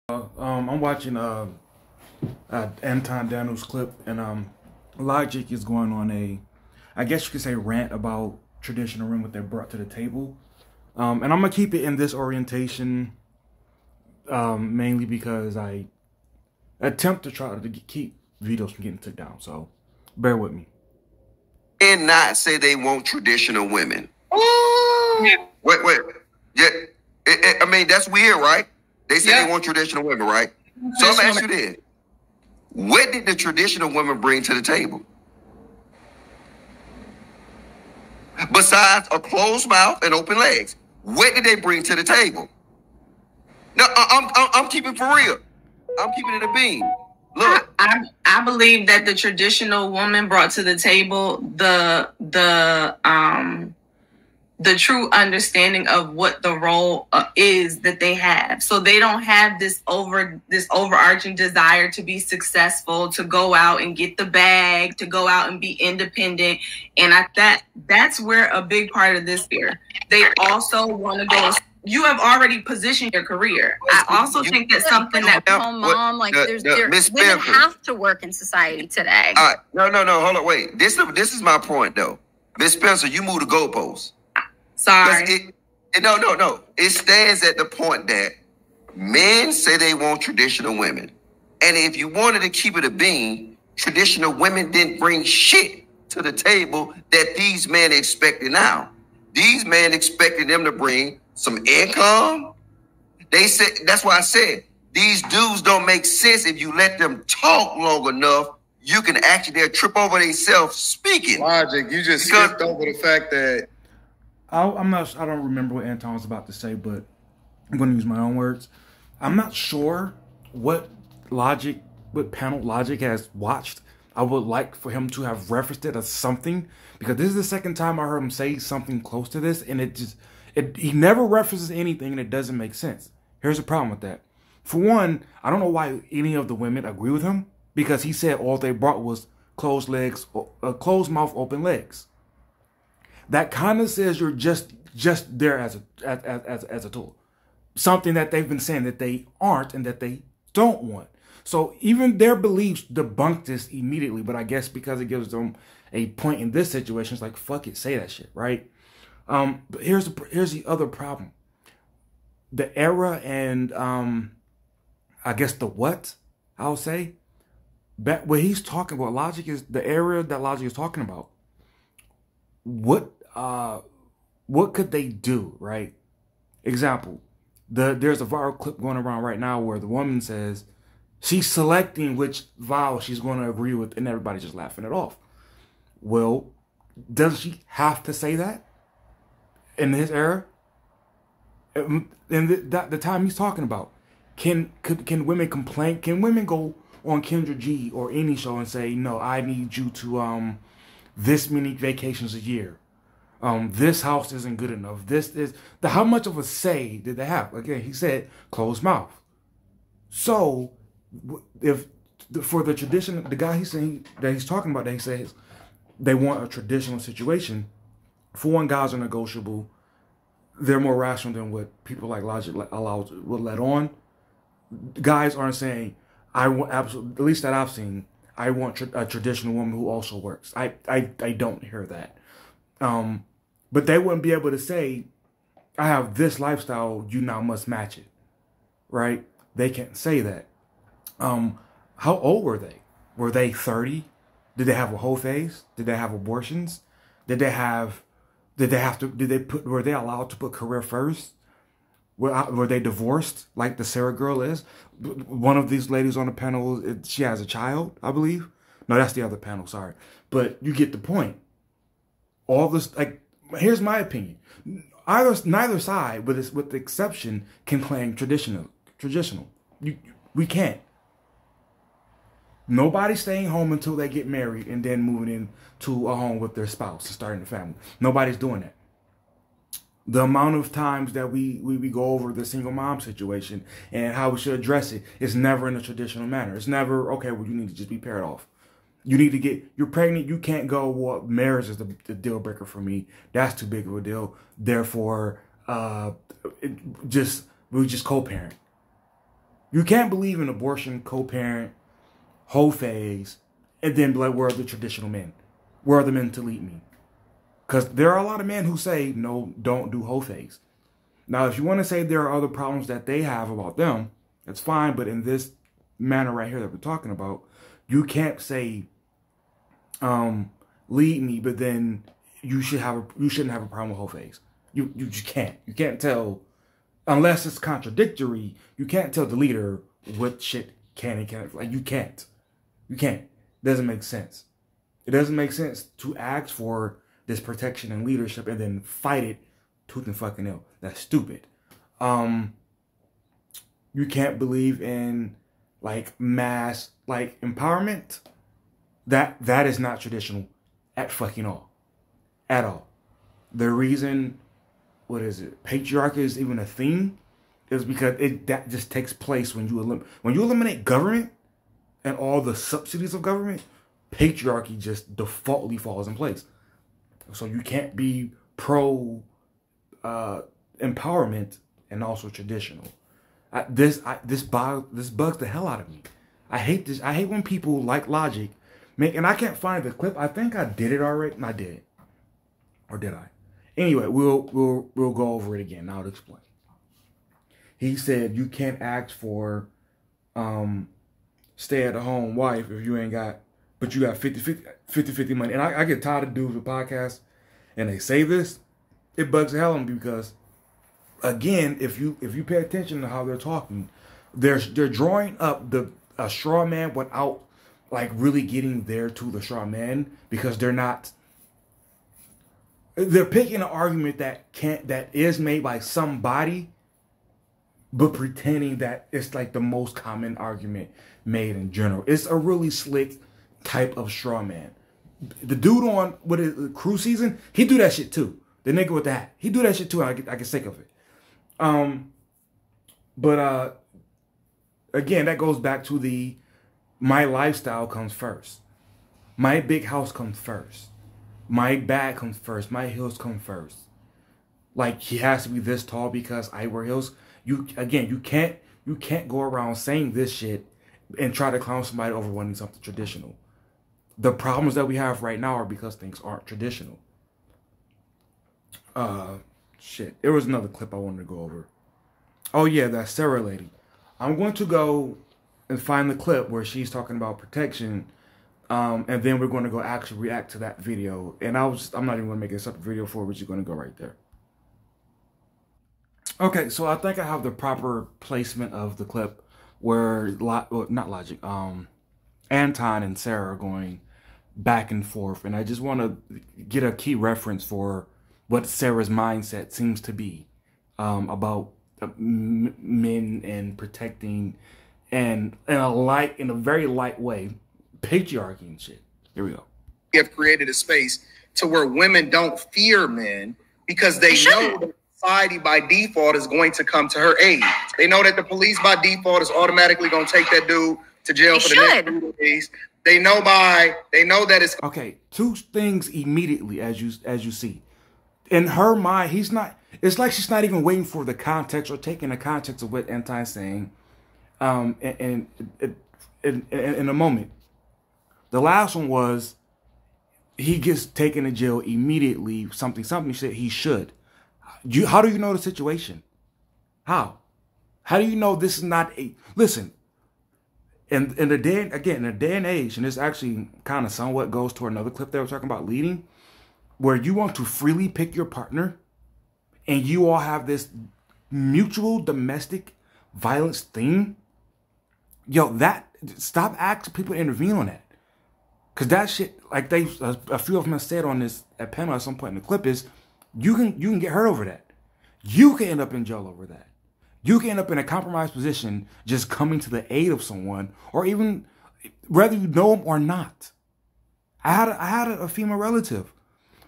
I'm watching Anton Daniels clip, and Logic is going on I guess you could say, rant about traditional rim what they brought to the table. And I'm gonna keep it in this orientation, mainly because I attempt to try to keep videos from getting took down. So bear with me. And not say they want traditional women. Wait. Yeah, I mean, that's weird, right? They say they want traditional women, right? So I'm gonna ask you this. What did the traditional women bring to the table? Besides a closed mouth and open legs, what did they bring to the table? No, I'm keeping for real. I'm keeping it a beam. Look, I believe that the traditional woman brought to the table the true understanding of what the role is that they have. So they don't have this overarching desire to be successful, to go out and get the bag, to go out and be independent. And that's where a big part of this here. They also want to go. You have already positioned your career. I also think that's something that mom, like women have to work in society today. All right, no, hold on, wait. This is my point though. Miss Spencer, you move the goalposts. Sorry. No. It stands at the point that men say they want traditional women. And if you wanted to keep it a bean, traditional women didn't bring shit to the table that these men expected now. These men expected them to bring some income. They said, that's why I said, these dudes don't make sense if you let them talk long enough. You can actually, they'll trip over themselves speaking. Logic, you just skipped over the fact that I don't remember what Anton was about to say, but I'm going to use my own words. I'm not sure what panel Logic has watched. I would like for him to have referenced it as something, because this is the second time I heard him say something close to this, and he never references anything, and it doesn't make sense. Here's the problem with that. For one, I don't know why any of the women agree with him, because he said all they brought was closed mouth, open legs. That kind of says you're just there as a tool, something that they've been saying that they aren't and that they don't want. So even their beliefs debunk this immediately. But I guess because it gives them a point in this situation, it's like, fuck it, say that shit, right? But here's the other problem: the era and I guess I'll say back what he's talking about. Logic is the era that Logic is talking about. What could they do, right? Example, there's a viral clip going around right now where the woman says she's selecting which vow she's going to agree with, and everybody's just laughing it off. Well, does she have to say that in his era? In the time he's talking about, can women complain? Can women go on Kendra G or any show and say, no, I need you to this many vacations a year? This house isn't good enough. How much of a say did they have? Again, he said closed mouth. So if for the tradition, the guy he's talking about, that he says they want a traditional situation. For one, guys are negotiable. They're more rational than what people like Logic will let on. Guys aren't saying, I want absolutely, at least that I've seen, I want a traditional woman who also works. I don't hear that. But they wouldn't be able to say, I have this lifestyle, you now must match it. Right? They can't say that. How old were they? Were they 30? Did they have a whole phase? Did they have abortions? Were they allowed to put career first? Were they divorced like the Sarah girl is? One of these ladies on the panel, she has a child, I believe. No, that's the other panel, sorry. But you get the point. All this, like, here's my opinion. Neither side, with the exception, can claim traditional. We can't. Nobody's staying home until they get married and then moving into a home with their spouse and starting a family. Nobody's doing that. The amount of times that we go over the single mom situation and how we should address it is never in a traditional manner. It's never, okay, well, you need to just be paired off. You need to you're pregnant, you can't go, well, marriage is the deal breaker for me. That's too big of a deal. Therefore, we just co-parent. You can't believe in abortion, co-parent, whole phase, and then be like, where are the traditional men? Where are the men to lead me? Because there are a lot of men who say, no, don't do whole phase. Now, if you want to say there are other problems that they have about them, that's fine. But in this manner right here that we're talking about, you can't say, lead me, but then you shouldn't have a problem with whole phase. You just can't. You can't tell, unless it's contradictory, you can't tell the leader what shit can and can't. Like, you can't. You can't. It doesn't make sense. It doesn't make sense to ask for this protection and leadership and then fight it tooth and fucking nail. That's stupid. You can't believe in like mass like empowerment. That is not traditional at fucking all. At all. The reason, what is it? Patriarchy is even a thing is because that just takes place when you eliminate government and all the subsidies of government. Patriarchy just defaultly falls in place. So you can't be pro empowerment and also traditional. This bugs the hell out of me. I hate this. I hate when people like Logic make, and I can't find the clip. I think I did it already. I did, or did I? Anyway, we'll go over it again. I'll explain. He said you can't ask for stay at the home wife if you ain't got, but you got 50-50 money. And I get tired of dudes with podcasts and they say this. It bugs the hell out of me because, again, if you pay attention to how they're talking, they're drawing up a straw man without like really getting there to the straw man, because they're picking an argument that is made by somebody, but pretending that it's like the most common argument made in general. It's a really slick type of straw man. The dude on Cruise Season, he do that shit too. The nigga with the hat, he do that shit too. I get sick of it. But again, that goes back to my lifestyle comes first. My big house comes first. My bag comes first. My heels come first. Like, he has to be this tall because I wear heels. You can't go around saying this shit and try to clown somebody over wanting something traditional. The problems that we have right now are because things aren't traditional. Shit. There was another clip I wanted to go over. Oh yeah, that Sarah lady. I'm going to go and find the clip where she's talking about protection. And then we're going to go actually react to that video. And I'm not even going to make a separate video for it. We're just going to go right there. Okay, so I think I have the proper placement of the clip where, not Logic, Anton and Sarah are going back and forth. And I just want to get a key reference for what Sarah's mindset seems to be about men and protecting and in a very light way, patriarchy and shit. Here we go. We have created a space to where women don't fear men because they know that society by default is going to come to her aid. They know that the police by default is automatically going to take that dude to jail for the next 3 days. They know that it's okay. Two things immediately as you see. In her mind, it's like she's not even waiting for the context or taking the context of what Anton's saying. In a moment. The last one was he gets taken to jail immediately. Something said he should. How do you know the situation? How do you know this is not a listen? In the day and age, and this actually kind of somewhat goes to another clip that we're talking about leading, where you want to freely pick your partner, and you all have this mutual domestic violence thing. Yo, stop asking people to intervene on that. Because that shit, like a few of them have said on this at panel at some point in the clip, is you can get hurt over that. You can end up in jail over that. You can end up in a compromised position just coming to the aid of someone, or even whether you know them or not. I had a female relative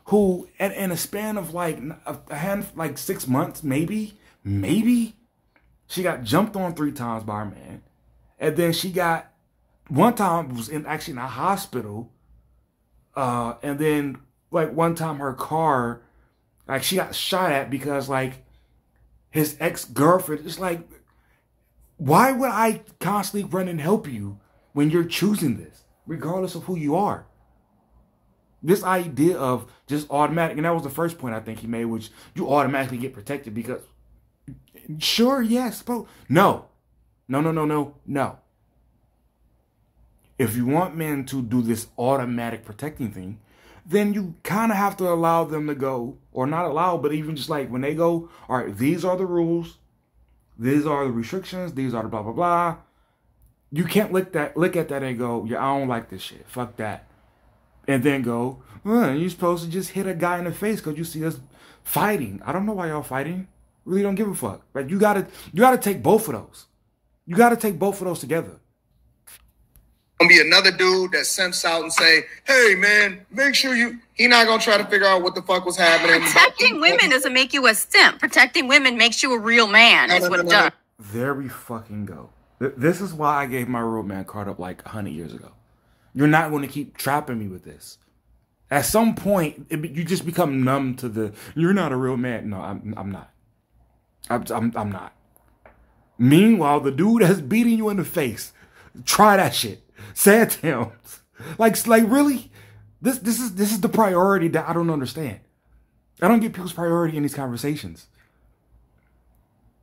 who, in a span of like 6 months, maybe, she got jumped on 3 times by her man. And then she got, one time was actually in a hospital. And then like one time her car, like she got shot at because like his ex-girlfriend, it's like, Why would I constantly run and help you when you're choosing this, regardless of who you are? This idea of just automatic, and that was the first point I think he made, which you automatically get protected because, sure, yes, but no. If you want men to do this automatic protecting thing, then you kind of have to allow them to go, or not allow, but even just like when they go, all right, these are the rules, these are the restrictions, these are the blah, blah, blah. You can't look at that and go, yeah, I don't like this shit. Fuck that. And then go, you're supposed to just hit a guy in the face because you see us fighting. I don't know why y'all fighting. Really don't give a fuck. Like you gotta take both of those. You gotta take both of those together. Gonna be another dude that simps out and say, hey man, make sure he not gonna try to figure out what the fuck was happening. Protecting women doesn't make you a simp. Protecting women makes you a real man, is what it does. There we fucking go. This is why I gave my real man card up like 100 years ago. You're not going to keep trapping me with this. At some point, you just become numb to the, you're not a real man. No, I'm not. I'm not. Meanwhile, the dude that's beating you in the face, try that shit. Say it to him. Like really? This is the priority that I don't understand. I don't get people's priority in these conversations.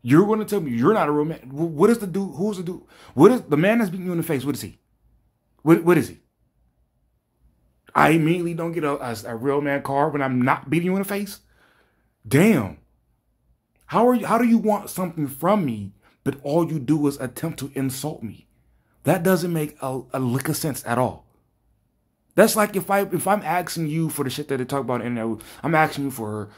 You're going to tell me you're not a real man. What is the dude? Who's the dude? What is the man that's beating you in the face? What is he? What is he? I immediately don't get a real man card when I'm not beating you in the face? Damn. How do you want something from me, but all you do is attempt to insult me? That doesn't make a lick of sense at all. That's like if I'm asking you for the shit that they talk about in there, I'm asking you for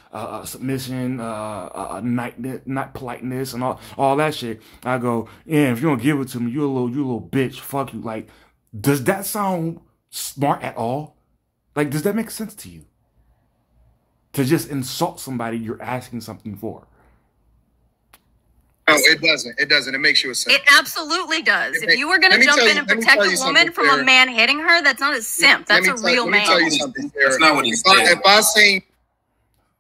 submission, not politeness, and all that shit. I go, yeah, if you don't give it to me, you a little bitch. Fuck you. Like, does that sound smart at all? Like, does that make sense to you? To just insult somebody you're asking something for? No, it doesn't. It doesn't. It makes you a simp. It absolutely does. If you were going to jump in and protect a woman from a man hitting her, that's not a simp. That's a real man. Let me tell you something, Sarah. That's not what he said. If I seen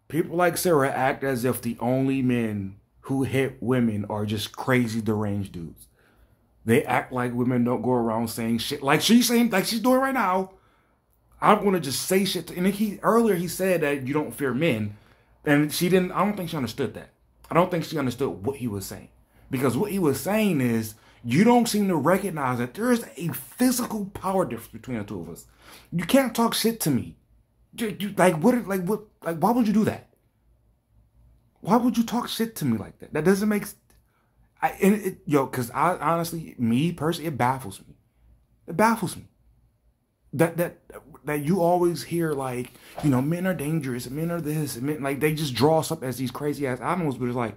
people like Sarah act as if the only men who hit women are just crazy, deranged dudes. They act like women don't go around saying shit like she's saying, like she's doing right now. I'm going to just say shit. And earlier he said that you don't fear men. And she didn't, I don't think she understood that. I don't think she understood what he was saying. Because what he was saying is, you don't seem to recognize that there is a physical power difference between the two of us. You can't talk shit to me. Why would you do that? Why would you talk shit to me like that? That doesn't make, because I honestly, me personally, it baffles me. It baffles me. That you always hear like, men are dangerous, and men are this, and men, like they just draw us up as these crazy ass animals, but it's like,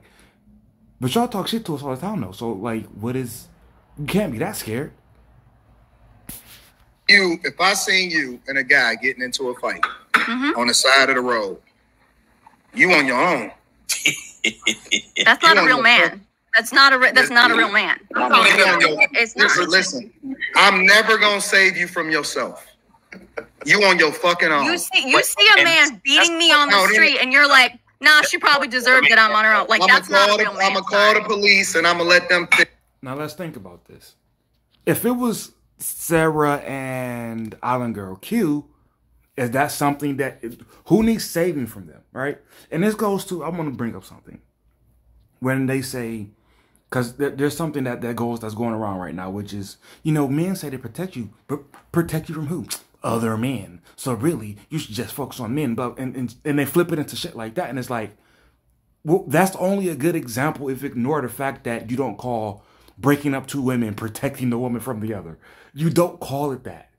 but y'all talk shit to us all the time though. So like, you can't be that scared. If I seen you and a guy getting into a fight on the side of the road, you on your own. That's not a real man. That's not a real man. It's not. Listen, I'm never gonna save you from yourself. You on your fucking own. You see a man beating me on the street, and you're like, nah, she probably deserved it. I'm on her own. Like, that's not a real man. I'm gonna call the police, and I'm gonna let them. Now let's think about this. If it was Sarah and Island Girl Q, is that something that who needs saving from them, right? And this goes to, I want to bring up something when they say, because there's something that's going around right now, which is, men say they protect you, but protect you from who? Other men. So really, you should just focus on men. But and they flip it into shit like that, and it's like, well, that's only a good example if you ignore the fact that you don't call breaking up two women protecting the woman from the other. You don't call it that.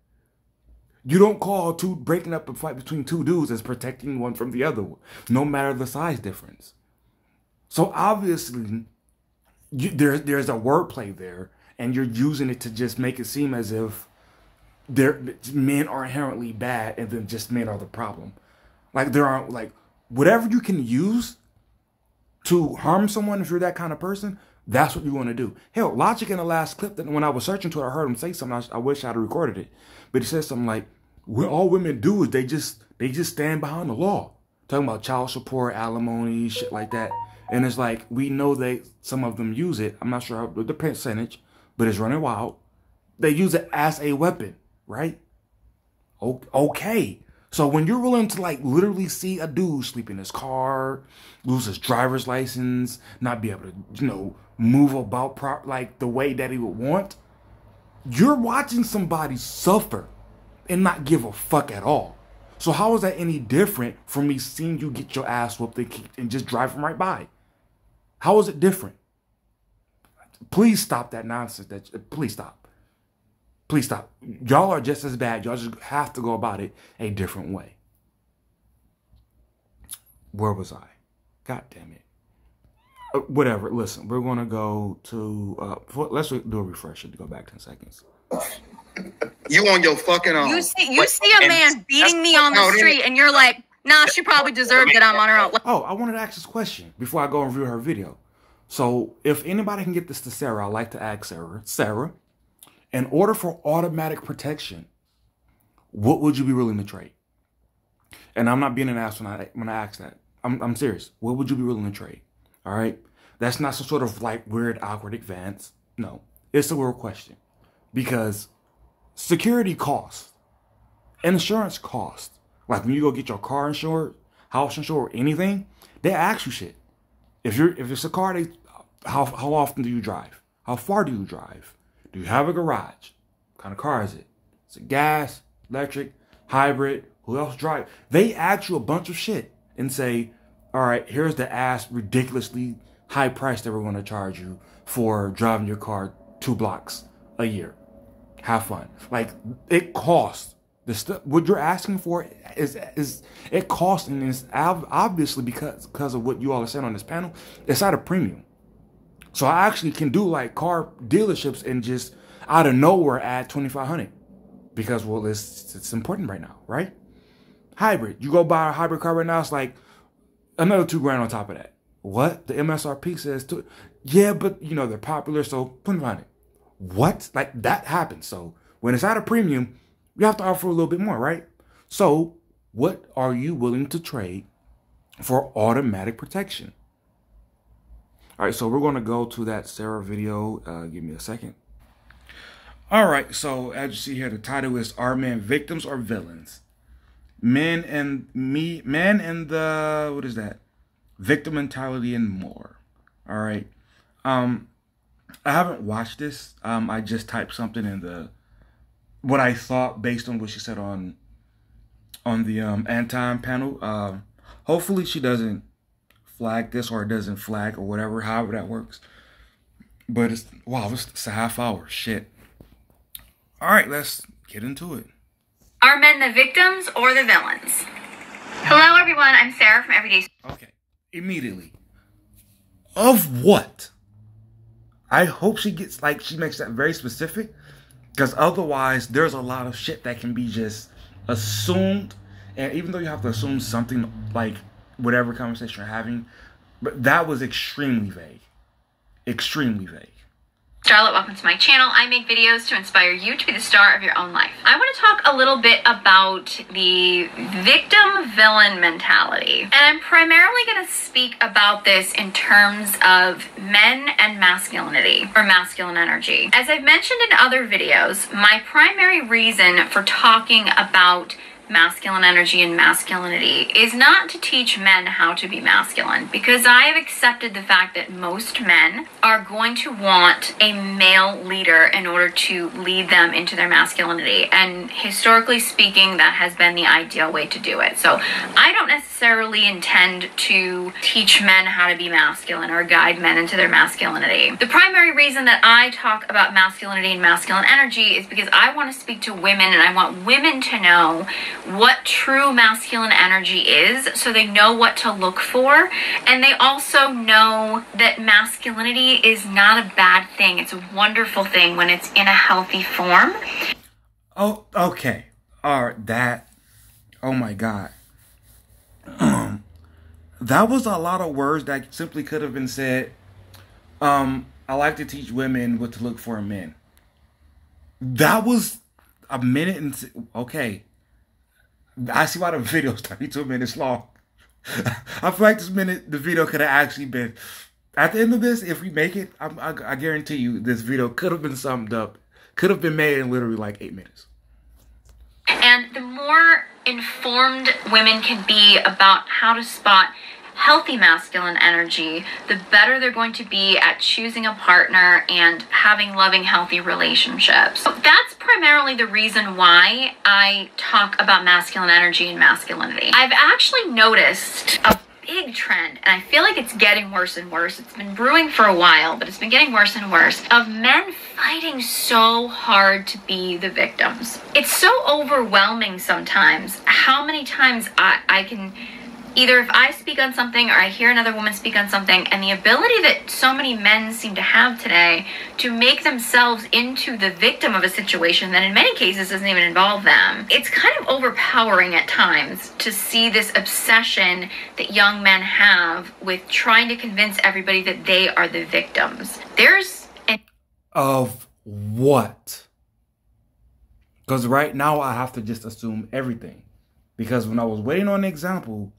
You don't call breaking up a fight between two dudes as protecting one from the other, no matter the size difference. So obviously, there's a wordplay there, and you're using it to just make it seem as if men are inherently bad, and then just men are the problem. Like there aren't, like, whatever you can use to harm someone, if you're that kind of person, that's what you want to do. Hell, Logic in the last clip, that when I was searching to it, I heard him say something. I wish I had recorded it, but he said something like, all women do is they just stand behind the law, talking about child support, alimony, shit like that. And it's like, we know some of them use it. I'm not sure the percentage, but it's running wild. They use it as a weapon, right? Okay. So when you're willing to like literally see a dude sleep in his car, lose his driver's license, not be able to, you know, move about like the way that he would want, you're watching somebody suffer and not give a fuck at all. So how is that any different from me seeing you get your ass whooped and just driving right by? How is it different? Please stop that nonsense. Please stop. Please stop. Y'all are just as bad. Y'all just have to go about it a different way. Where was I? God damn it. Whatever. Listen, we're going to go to... let's do a refresher to go back 10 seconds. You on your fucking own. You see a man beating me on the street and you're like, nah, she probably deserved it. I'm on her own. Oh, I wanted to ask this question before I go and view her video. So if anybody can get this to Sarah, I'd like to ask Sarah. Sarah, in order for automatic protection, what would you be willing to trade? And I'm not being an ass when I ask that. I'm serious. What would you be willing to trade? All right? That's not some sort of like weird, awkward advance. No, it's a real question. Because security costs, insurance costs. Like when you go get your car insured, house insured, anything, they ask you shit. If it's a car, how often do you drive? How far do you drive? Do you have a garage? What kind of car is it? Is it gas, electric, hybrid? Who else drives? They ask you a bunch of shit and say, all right, here's the ridiculously high price that we're going to charge you for driving your car 2 blocks a year. Have fun. Like, it costs. The stuff what you're asking for is it costs, and it's obviously because of what you all are saying on this panel, it's at a premium. So I actually can do like car dealerships and just out of nowhere add $2,500 because, well, it's important right now, right? Hybrid. You go buy a hybrid car right now, it's like another $2,000 on top of that. What? The MSRP says to, yeah, but you know they're popular, so $2,500. What? Like that happens. So when it's at a premium, you have to offer a little bit more, right? So what are you willing to trade for automatic protection? All right, so we're going to go to that Sarah video. Give me a second. All right, so as you see here, the title is, Are Men Victims or Villains? Men and the, what is that? Victim mentality and more. All right. I haven't watched this. I just typed something in what I thought based on what she said on the Anton panel. Hopefully she doesn't flag this or it doesn't flag or whatever, however that works. But it's a half hour. Shit. All right, let's get into it. Are men the victims or the villains? Hello, everyone. I'm Sarah from Everyday. Okay, immediately. Of what? I hope she makes that very specific, because otherwise there's a lot of shit that can be just assumed. And even though you have to assume something, like whatever conversation you're having, but that was extremely vague. Extremely vague. Charlotte, welcome to my channel. I make videos to inspire you to be the star of your own life. I want to talk a little bit about the victim-villain mentality. And I'm primarily going to speak about this in terms of men and masculinity, or masculine energy. As I've mentioned in other videos, my primary reason for talking about masculine energy and masculinity is not to teach men how to be masculine, because I have accepted the fact that most men are going to want a male leader in order to lead them into their masculinity, and historically speaking that has been the ideal way to do it. So I don't necessarily intend to teach men how to be masculine or guide men into their masculinity. The primary reason that I talk about masculinity and masculine energy is because I want to speak to women, and I want women to know what true masculine energy is, so they know what to look for, and they also know that masculinity is not a bad thing. It's a wonderful thing when it's in a healthy form. Oh, okay. All right, oh my God. That was a lot of words that simply could have been said. I like to teach women what to look for in men. That was a minute and okay. I see why the video is 32 minutes long. I feel like the video could have actually been, at the end of this, if we make it, I guarantee you this video could have been summed up, could have been made in literally like 8 minutes. And the more informed women can be about how to spot healthy masculine energy, the better they're going to be at choosing a partner and having loving, healthy relationships. So that's primarily the reason why I talk about masculine energy and masculinity. I've actually noticed a big trend, and I feel like it's getting worse and worse. It's been brewing for a while, but it's been getting worse and worse, of men fighting so hard to be the victims. It's so overwhelming sometimes how many times I can, either if I speak on something or I hear another woman speak on something, and the ability that so many men seem to have today to make themselves into the victim of a situation that in many cases doesn't even involve them. It's kind of overpowering at times to see this obsession that young men have with trying to convince everybody that they are the victims. Of what? Because right now I have to just assume everything. Because when I was waiting on an example,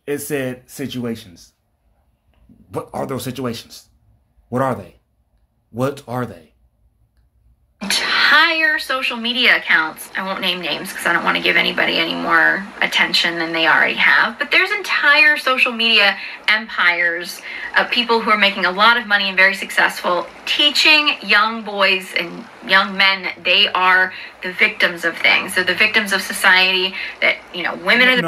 it said situations. What are those situations? What are they? What are they? Entire social media accounts, I won't name names because I don't want to give anybody any more attention than they already have, but there's entire social media empires of people who are making a lot of money and very successful, teaching young boys and young men that they are the victims of things. They're the victims of society, that, you know, women are the...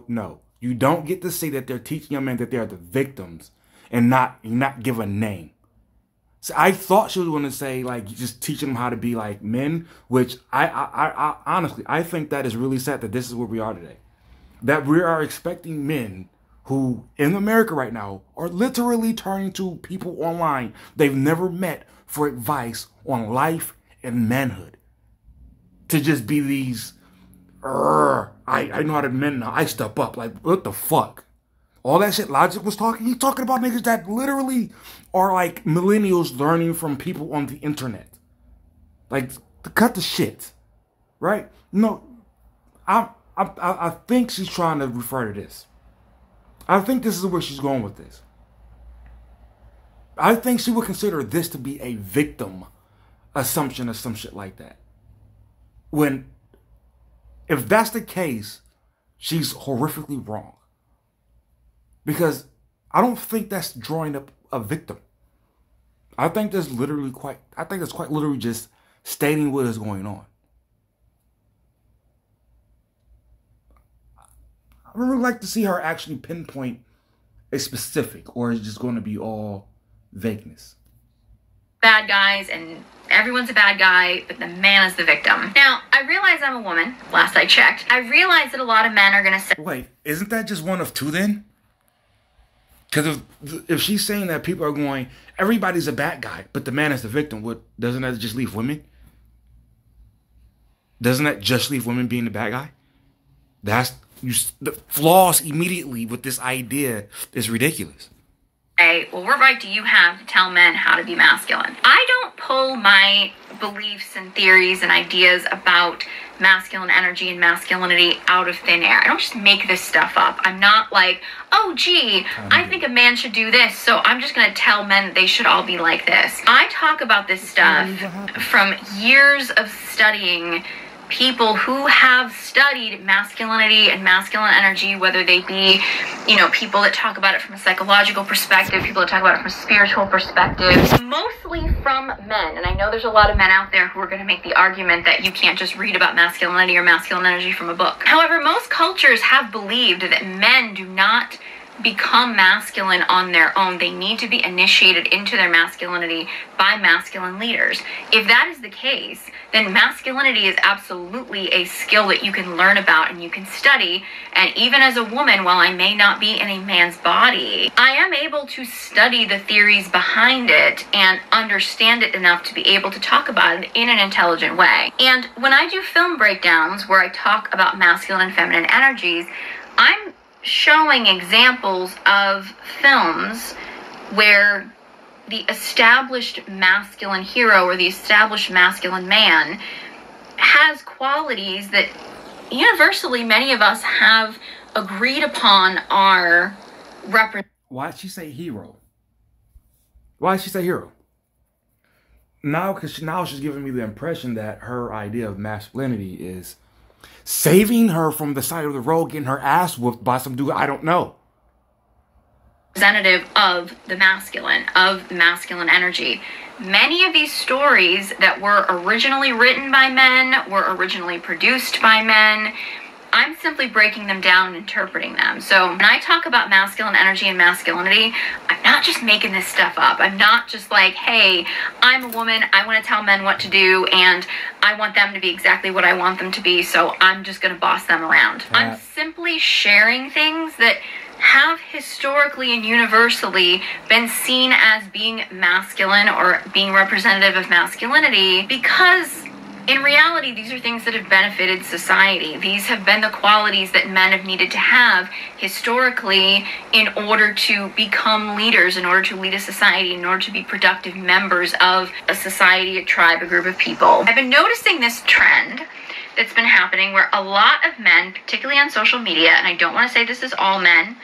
No. You don't get to say that they're teaching young men that they're the victims and not give a name. So I thought she was going to say, like, just teaching them how to be like men, which I honestly, I think that is really sad that this is where we are today. That we are expecting men who, in America right now, are literally turning to people online they've never met for advice on life and manhood. To just be these, I know how to men now, I step up. Like, what the fuck? All that shit Logic was talking, he's talking about niggas that literally are like millennials learning from people on the internet. Like, to cut the shit. Right? No, I think she's trying to refer to this. I think this is where she's going with this. I think she would consider this to be a victim assumption or some shit like that. When, if that's the case, she's horrifically wrong. Because I don't think that's drawing up a victim. I think that's quite literally just stating what is going on. I would really like to see her actually pinpoint a specific, or is it just going to be all vagueness? Bad guys, and everyone's a bad guy, but the man is the victim. Now, I realize I'm a woman, last I checked. I realize that a lot of men are going to say... Wait, isn't that just one of two then? Because if she's saying that people are going, everybody's a bad guy, but the man is the victim, doesn't that just leave women? Doesn't that just leave women being the bad guy? The flaws immediately with this idea is ridiculous. Hey, well, what right do you have to tell men how to be masculine? I don't pull my beliefs and theories and ideas about masculine energy and masculinity out of thin air. I don't just make this stuff up. I'm not like, oh, gee, I think a man should do this, so I'm just going to tell men that they should all be like this. I talk about this stuff from years of studying people who have studied masculinity and masculine energy, whether they be, you know, people that talk about it from a psychological perspective, people that talk about it from a spiritual perspective, mostly from men. And I know there's a lot of men out there who are going to make the argument that you can't just read about masculinity or masculine energy from a book. However, most cultures have believed that men do not become masculine on their own. They need to be initiated into their masculinity by masculine leaders. If that is the case, then masculinity is absolutely a skill that you can learn about and you can study. And even as a woman, while I may not be in a man's body, I am able to study the theories behind it and understand it enough to be able to talk about it in an intelligent way. And when I do film breakdowns where I talk about masculine and feminine energies, I'm showing examples of films where the established masculine hero or the established masculine man has qualities that universally many of us have agreed upon are Why'd she say hero? Why'd she say hero? Now, because now she's giving me the impression that her idea of masculinity is saving her from the side of the road, getting her ass whooped by some dude I don't know. Representative of the masculine energy. Many of these stories that were originally written by men, were originally produced by men. I'm simply breaking them down and interpreting them. So when I talk about masculine energy and masculinity, I'm not just making this stuff up. I'm not just like, hey, I'm a woman, I want to tell men what to do, and I want them to be exactly what I want them to be, so I'm just going to boss them around. I'm simply sharing things that have historically and universally been seen as being masculine or being representative of masculinity, because in reality, these are things that have benefited society. These have been the qualities that men have needed to have historically in order to become leaders, in order to lead a society, in order to be productive members of a society, a tribe, a group of people. I've been noticing this trend that's been happening where a lot of men, particularly on social media, and I don't want to say this is all men,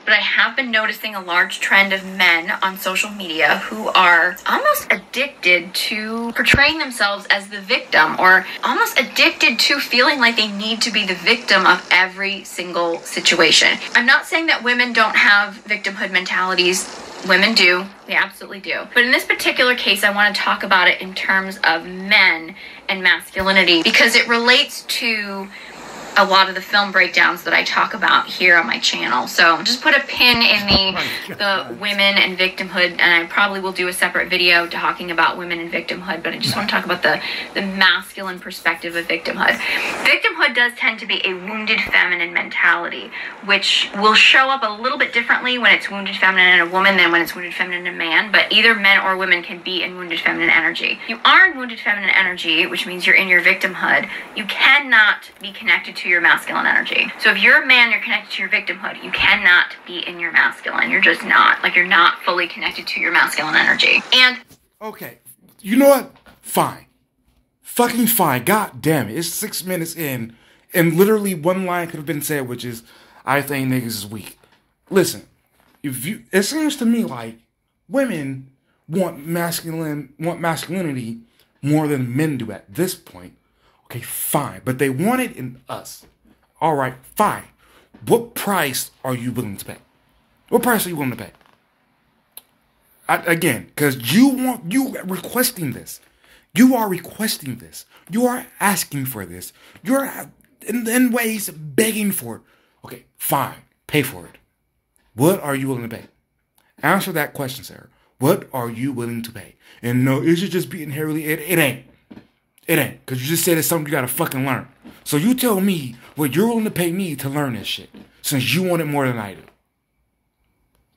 but I have been noticing a large trend of men on social media who are almost addicted to portraying themselves as the victim, or almost addicted to feeling like they need to be the victim of every single situation. I'm not saying that women don't have victimhood mentalities. Women do. They absolutely do. But in this particular case, I want to talk about it in terms of men and masculinity, because it relates to a lot of the film breakdowns that I talk about here on my channel. So just put a pin in the women and victimhood, and I probably will do a separate video talking about women and victimhood, but I just want to talk about the masculine perspective of victimhood. Victimhood does tend to be a wounded feminine mentality, which will show up a little bit differently when it's wounded feminine in a woman than when it's wounded feminine in a man, but either men or women can be in wounded feminine energy. You are in wounded feminine energy, which means you're in your victimhood. You cannot be connected to your masculine energy. So if you're a man, you're connected to your victimhood. You cannot be in your masculine. You're just not. Like, you're not fully connected to your masculine energy. And okay, you know what? Fine. Fucking fine. God damn it. It's 6 minutes in, and literally one line could have been said, which is, I think niggas is weak. Listen, it seems to me like women want masculinity more than men do at this point. Okay, fine. But they want it in us. All right, fine. What price are you willing to pay? What price are you willing to pay? Again, because you are requesting this. You are requesting this. You are asking for this. You're in ways begging for it. Okay, fine. Pay for it. What are you willing to pay? Answer that question, Sarah. What are you willing to pay? And no, is it just be inherently? It ain't. It ain't. Because you just said it's something you got to fucking learn. So you tell me what you're willing to pay me to learn this shit, since you want it more than I do.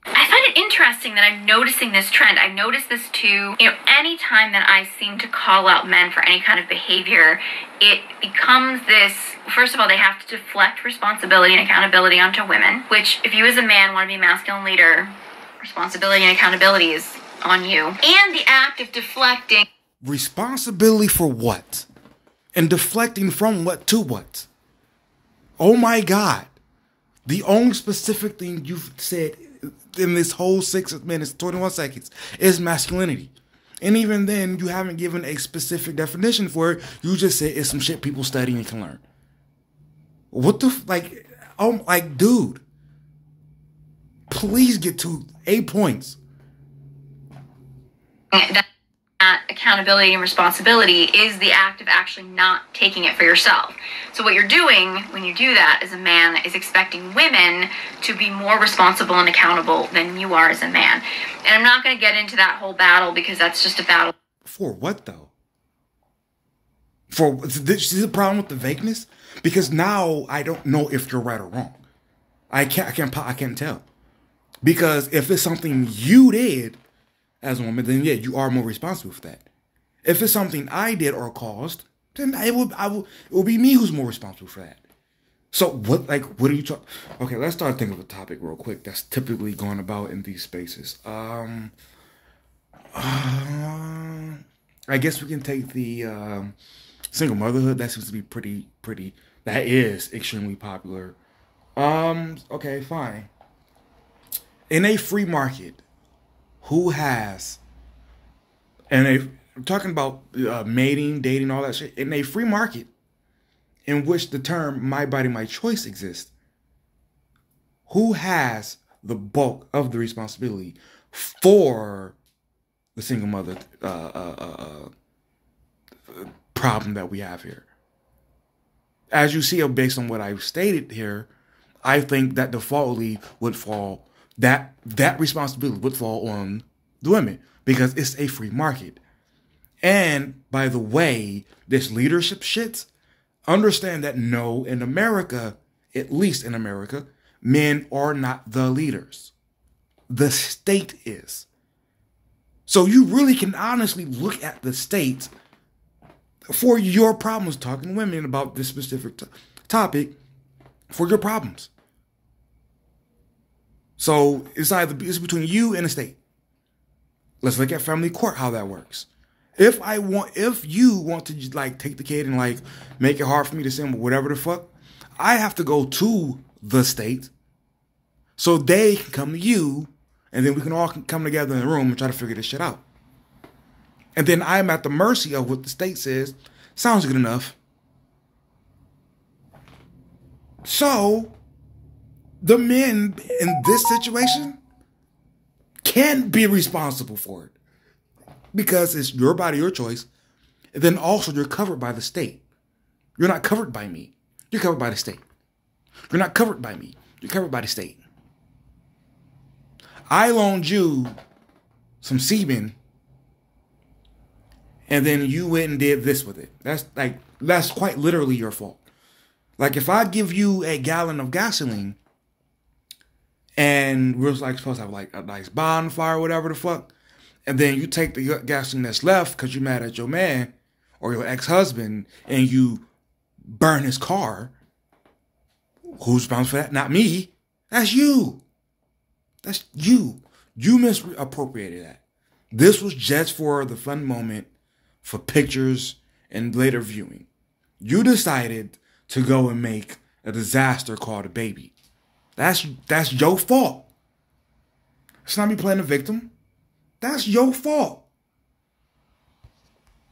I find it interesting that I'm noticing this trend. I noticed this too. You know, any time that I seem to call out men for any kind of behavior, it becomes this, first of all, they have to deflect responsibility and accountability onto women, which if you as a man want to be a masculine leader, responsibility and accountability is on you. And the act of deflecting. Responsibility for what? And deflecting from what to what? Oh my God. The only specific thing you've said in this whole 6 minutes, 21 seconds is masculinity. And even then, you haven't given a specific definition for it. You just said it's some shit people study and can learn. What the, dude. Please get to 8 points. Accountability and responsibility is the act of actually not taking it for yourself. So what you're doing when you do that as a man is expecting women to be more responsible and accountable than you are as a man. And I'm not going to get into that whole battle because that's just a battle. For what though? For this is the problem with the vagueness? Because now I don't know if you're right or wrong. I can't tell. Because if it's something you did as a woman, then yeah, you are more responsible for that. If it's something I did or caused, then it will be me who's more responsible for that. So what are you talking? Okay, let's start thinking of a topic real quick that's typically going about in these spaces. I guess we can take the single motherhood. That seems to be pretty. That is extremely popular Okay, fine. In a free market, who has, I'm talking about mating, dating, all that shit. In a free market in which the term my body, my choice exists, who has the bulk of the responsibility for the single mother problem that we have here? As you see, based on what I've stated here, I think that defaultly would fall, that responsibility would fall on the women because it's a free market. And by the way, this leadership shit, understand that no, in America, at least in America, men are not the leaders. The state is. So you really can honestly look at the state for your problems, talking to women about this specific topic for your problems. So it's between you and the state. Let's look at family court, how that works. If you want to like take the kid and like make it hard for me to send whatever the fuck, I have to go to the state so they can come to you, and then we can all come together in the room and try to figure this shit out. And then I'm at the mercy of what the state says. Sounds good enough. So the men in this situation can be responsible for it because it's your body, your choice. And then also you're covered by the state. You're not covered by me. You're covered by the state. You're not covered by me. You're covered by the state. I loaned you some semen, and then you went and did this with it. That's quite literally your fault. Like if I give you a gallon of gasoline, and we're like supposed to have like a nice bonfire or whatever the fuck, and then you take the gasoline that's left because you're mad at your man or your ex-husband, and you burn his car, who's responsible for that? Not me. That's you. That's you. You misappropriated that. This was just for the fun moment, for pictures and later viewing. You decided to go and make a disaster called a baby. That's your fault. It's not me playing the victim. That's your fault.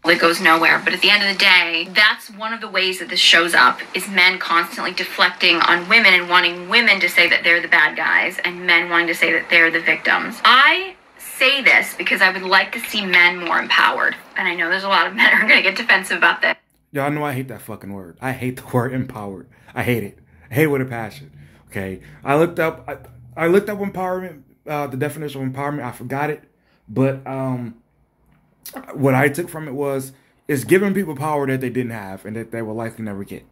It goes nowhere. But at the end of the day, that's one of the ways that this shows up, is men constantly deflecting on women and wanting women to say that they're the bad guys and men wanting to say that they're the victims. I say this because I would like to see men more empowered. And I know there's a lot of men who are going to get defensive about this. Y'all know I hate that fucking word. I hate the word empowered. I hate it. I hate it with a passion. Okay. I looked up empowerment, the definition of empowerment. I forgot it. But what I took from it is giving people power that they didn't have and that they will likely never get.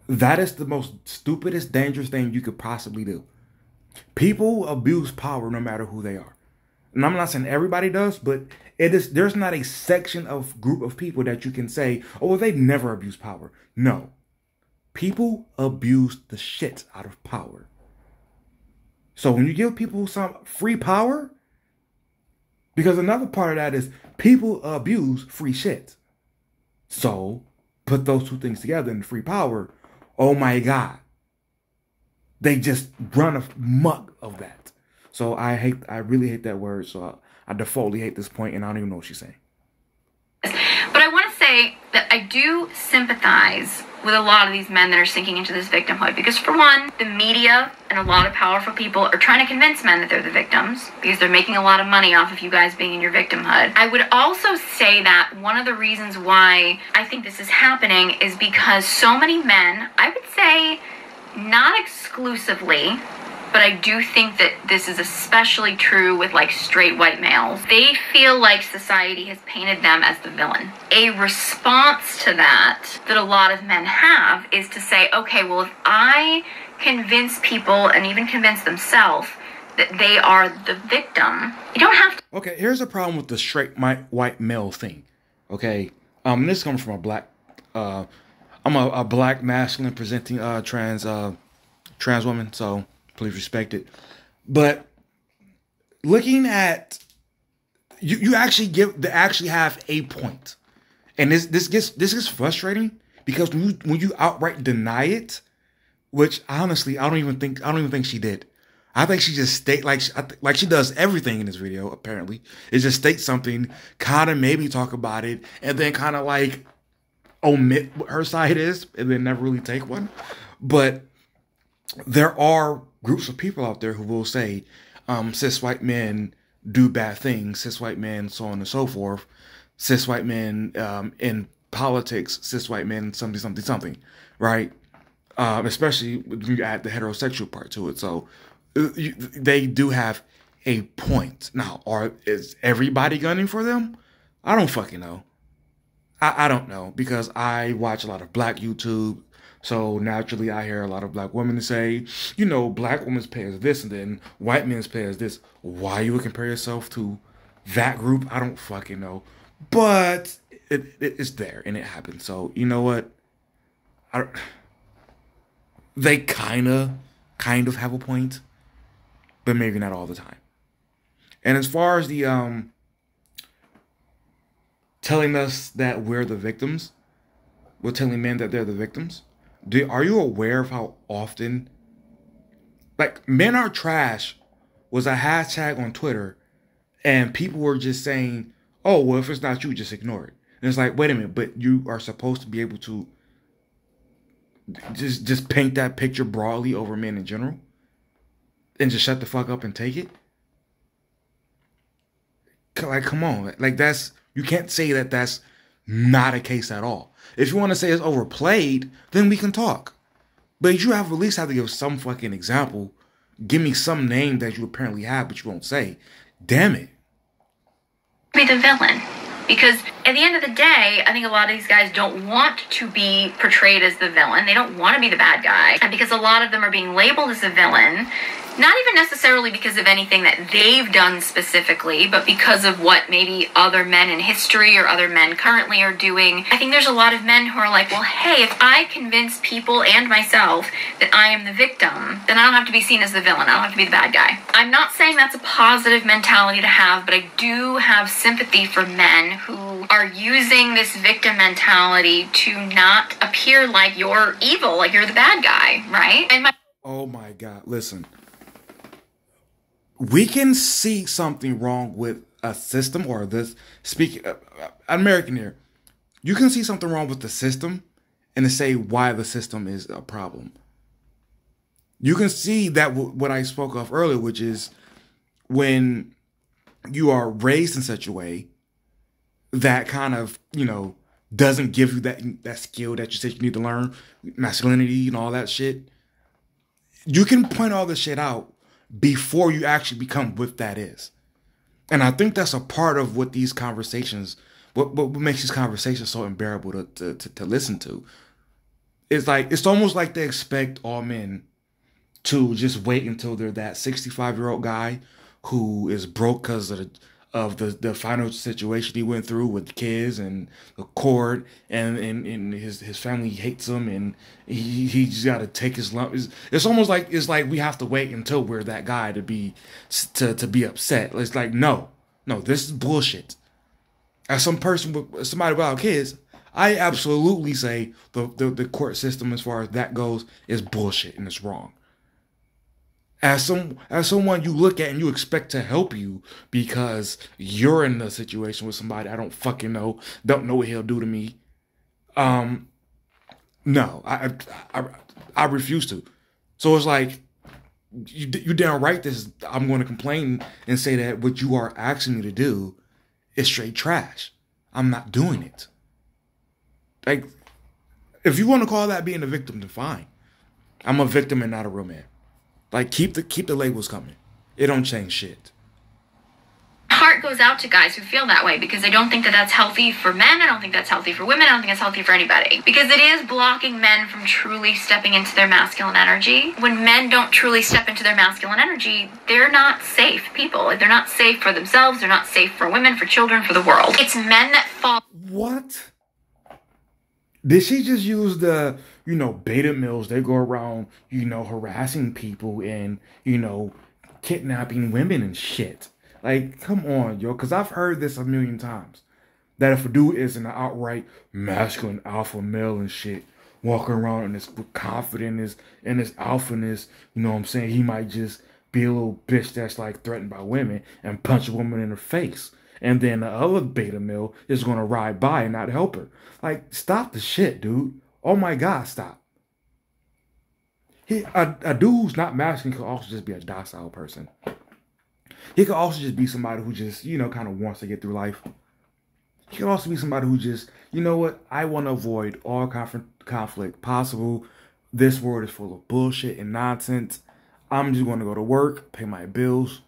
That is the most stupidest, dangerous thing you could possibly do. People abuse power no matter who they are. And I'm not saying everybody does, but there's not a section of group of people that you can say, oh, well, they've never abused power. No. People abuse the shit out of power. So when you give people some free power, because another part of that is people abuse free shit. So put those two things together in free power. Oh my God. They just run amok of that. So I really hate that word. So I defaultly hate this point, and I don't even know what she's saying. But I want to say that I do sympathize with a lot of these men that are sinking into this victimhood. Because for one, the media and a lot of powerful people are trying to convince men that they're the victims because they're making a lot of money off of you guys being in your victimhood. I would also say that one of the reasons why I think this is happening is because so many men, I would say not exclusively, but I do think that this is especially true with like straight white males. They feel like society has painted them as the villain. A response to that a lot of men have is to say, okay, well, if I convince people and even convince themselves that they are the victim, you don't have to. Okay, here's a problem with the straight white male thing. Okay, this comes from a black, I'm a black masculine presenting trans woman, so please respect it. But looking at you actually have a point, and this gets frustrating because when you outright deny it, which honestly, I don't even think she did. I think she just like she does everything in this video, apparently. It just states something, kind of maybe talk about it, and then kind of like omit what her side is, and then never really take one. But there are groups of people out there who will say, cis white men do bad things, cis white men, so on and so forth, cis white men in politics, cis white men, something, right? Especially when you add the heterosexual part to it. So they do have a point. Now, is everybody gunning for them? I don't fucking know. I don't know, because I watch a lot of black YouTube. So naturally, I hear a lot of black women say, you know, black women's pay is this, and then white men's pay is this. Why you would compare yourself to that group? I don't fucking know. But it's there, and it happens. So, you know what? They kind of have a point, but maybe not all the time. And as far as the telling us that we're the victims, we're telling men that they're the victims. Are you aware of how often, like, men are trash was a hashtag on Twitter, and people were just saying, oh, well, if it's not you, just ignore it. And it's like, wait a minute, but you are supposed to be able to just paint that picture broadly over men in general and just shut the fuck up and take it? Like, come on. Like, you can't say that that's not a case at all. If you want to say it's overplayed, then we can talk. But you at least have to give some fucking example. Give me some name that you apparently have, but you won't say. Damn it. Be the villain. Because at the end of the day, I think a lot of these guys don't want to be portrayed as the villain. They don't want to be the bad guy. And because a lot of them are being labeled as a villain, not even necessarily because of anything that they've done specifically, but because of what maybe other men in history or other men currently are doing. I think there's a lot of men who are like, well, hey, if I convince people and myself that I am the victim, then I don't have to be seen as the villain. I don't have to be the bad guy. I'm not saying that's a positive mentality to have, but I do have sympathy for men who are using this victim mentality to not appear like you're evil, like you're the bad guy, right? And oh my God, listen. We can see something wrong with a system or this, speaking American here, you can see something wrong with the system and to say why the system is a problem. You can see that what I spoke of earlier, which is when you are raised in such a way that kind of, you know, doesn't give you that skill that you said you need to learn, masculinity and all that shit. You can point all this shit out before you actually become what that is. And I think that's a part of what these conversations, what makes these conversations so unbearable to listen to. It's like, it's almost like they expect all men to just wait until they're that 65-year-old guy who is broke because of the financial situation he went through with kids and the court, and his family hates him, and he just got to take his lump. It's almost like we have to wait until we're that guy to be upset. It's like, no, this is bullshit. As somebody without kids, I absolutely say the court system, as far as that goes, is bullshit and it's wrong. As someone you look at and you expect to help you because you're in a situation with somebody I don't fucking know, don't know what he'll do to me. No, I refuse to. So it's like, you damn right I'm going to complain and say that what you are asking me to do is straight trash. I'm not doing it. Like, if you want to call that being a victim, then fine. I'm a victim and not a real man. Like, keep the labels coming. It don't change shit. Heart goes out to guys who feel that way because I don't think that that's healthy for men. I don't think that's healthy for women. I don't think it's healthy for anybody, because it is blocking men from truly stepping into their masculine energy. When men don't truly step into their masculine energy, they're not safe people. They're not safe for themselves. They're not safe for women, for children, for the world. It's men that fall. What? Did she just use the, beta males? They go around, harassing people and, kidnapping women and shit. Like, come on, yo. Because I've heard this a million times. That if a dude is an outright masculine alpha male and shit, walking around in this confidence and this alphaness. You know what I'm saying? He might just be a little bitch that's like threatened by women and punch a woman in her face. And then the other beta male is going to ride by and not help her. Like, stop the shit, dude. Oh my God, stop. A dude who's not masculine could also just be a docile person. He could also just be somebody who just, you know, kind of wants to get through life. He could also be somebody who just, you know what, I want to avoid all conflict possible. This world is full of bullshit and nonsense. I'm just going to go to work, pay my bills,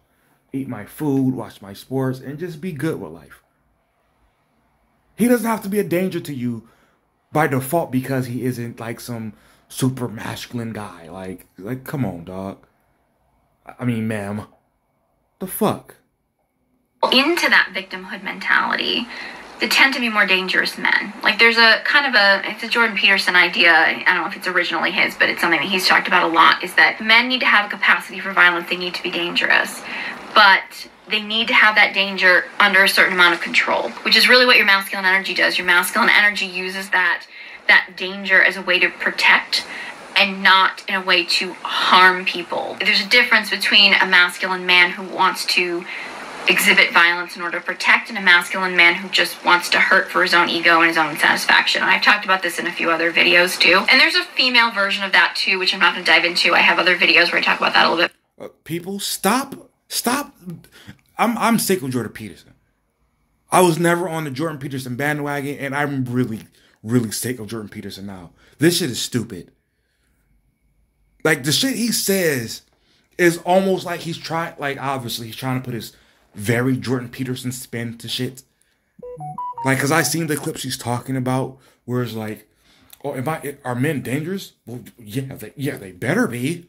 eat my food, watch my sports, and just be good with life. He doesn't have to be a danger to you by default because he isn't like some super masculine guy. Like, come on, dog. I mean, ma'am. The fuck? Into that victimhood mentality, they tend to be more dangerous men. Like, there's a kind of it's a Jordan Peterson idea. I don't know if it's originally his, but it's something that he's talked about a lot, is that men need to have a capacity for violence. They need to be dangerous. But they need to have that danger under a certain amount of control, which is really what your masculine energy does. Your masculine energy uses that danger as a way to protect and not in a way to harm people. There's a difference between a masculine man who wants to exhibit violence in order to protect and a masculine man who just wants to hurt for his own ego and his own satisfaction. And I've talked about this in a few other videos too. And there's a female version of that too, which I'm not going to dive into. I have other videos where I talk about that a little bit. People, stop. I'm sick of Jordan Peterson. I was never on the Jordan Peterson bandwagon, and I'm really, really sick of Jordan Peterson now. This shit is stupid. Like, the shit he says is almost like he's trying, like, obviously he's trying to put his very Jordan Peterson spin to shit. Like, because I seen the clips he's talking about where it's like, oh, are men dangerous? Well, yeah, they better be.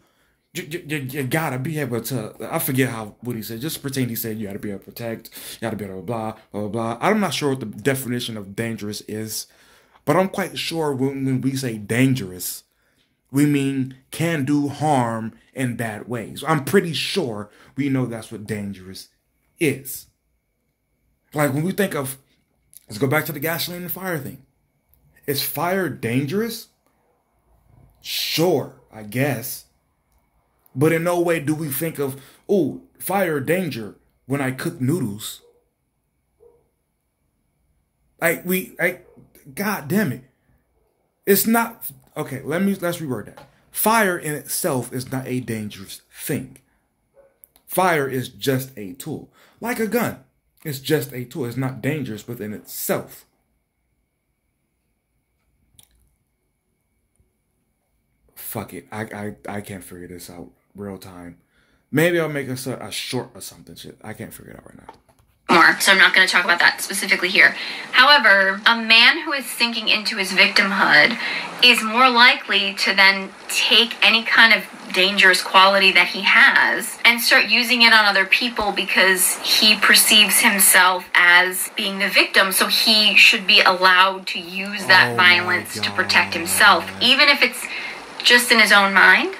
You gotta be able to, I forget what he said. Just pretend he said you gotta be able to protect, you gotta be able to blah, blah, blah. I'm not sure what the definition of dangerous is, but I'm quite sure when we say dangerous, we mean can do harm in bad ways. I'm pretty sure we know that's what dangerous is. Like, when we think of, let's go back to the gasoline and fire thing. Is fire dangerous? Sure, I guess. But in no way do we think of, oh, fire danger when I cook noodles. God damn it. It's not, okay, let's reword that. Fire in itself is not a dangerous thing. Fire is just a tool. Like a gun. It's just a tool. It's not dangerous within itself. Fuck it. I can't figure this out real time. Maybe I'll make a short or something shit. I can't figure it out right now. More, so I'm not going to talk about that specifically here. However, a man who is sinking into his victimhood is more likely to then take any kind of dangerous quality that he has and start using it on other people because he perceives himself as being the victim, so he should be allowed to use that violence to protect himself, even if it's just in his own mind.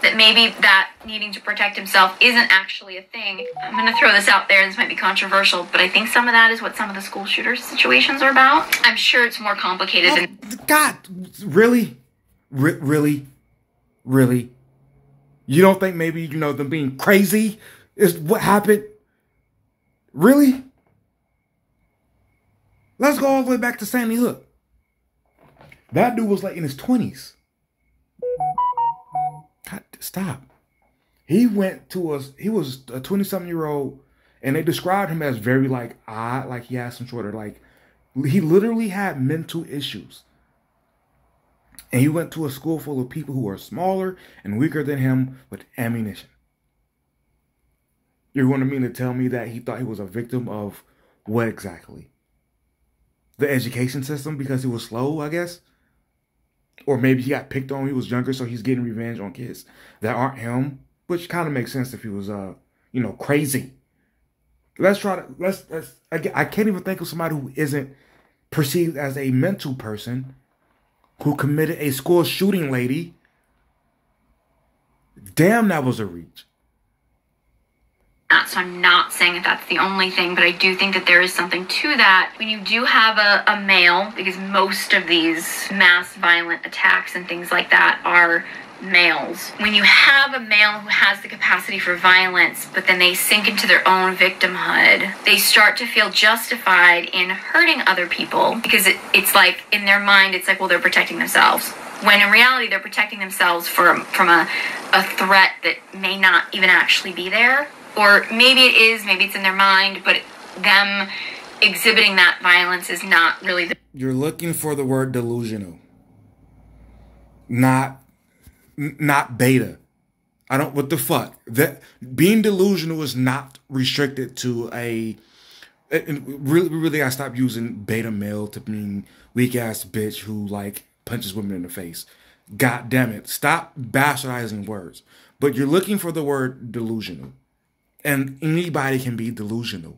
That maybe that needing to protect himself isn't actually a thing. I'm going to throw this out there, and this might be controversial, but I think some of that is what some of the school shooter situations are about. I'm sure it's more complicated than... God, really? Really? You don't think maybe, you know, them being crazy is what happened? Really? Let's go all the way back to Sandy Hook. That dude was like in his 20s. God, stop. He was a 20-something-year-old, and they described him as very, like, odd, like he had some sort of, like, he literally had mental issues. And he went to a school full of people who were smaller and weaker than him with ammunition. You're going to mean to tell me that he thought he was a victim of what exactly? The education system because he was slow, I guess? Or maybe he got picked on when he was younger, so he's getting revenge on kids that aren't him, which kind of makes sense if he was, you know, crazy. Let's I can't even think of somebody who isn't perceived as a mental person who committed a school shooting lady. Damn, that was a reach. So I'm not saying that that's the only thing, but I do think that there is something to that. When you do have a male, because most of these mass violent attacks and things like that are males. When you have a male who has the capacity for violence, but then they sink into their own victimhood, they start to feel justified in hurting other people because it's like, in their mind, it's like, well, they're protecting themselves. When in reality, they're protecting themselves from a threat that may not even actually be there. Or maybe it is, maybe it's in their mind, but them exhibiting that violence is not really the... You're looking for the word delusional. Not beta. I don't, what the fuck? That being delusional is not restricted to really I stopped using beta male to mean weak ass bitch who like punches women in the face. God damn it. Stop bastardizing words. But you're looking for the word delusional. And anybody can be delusional.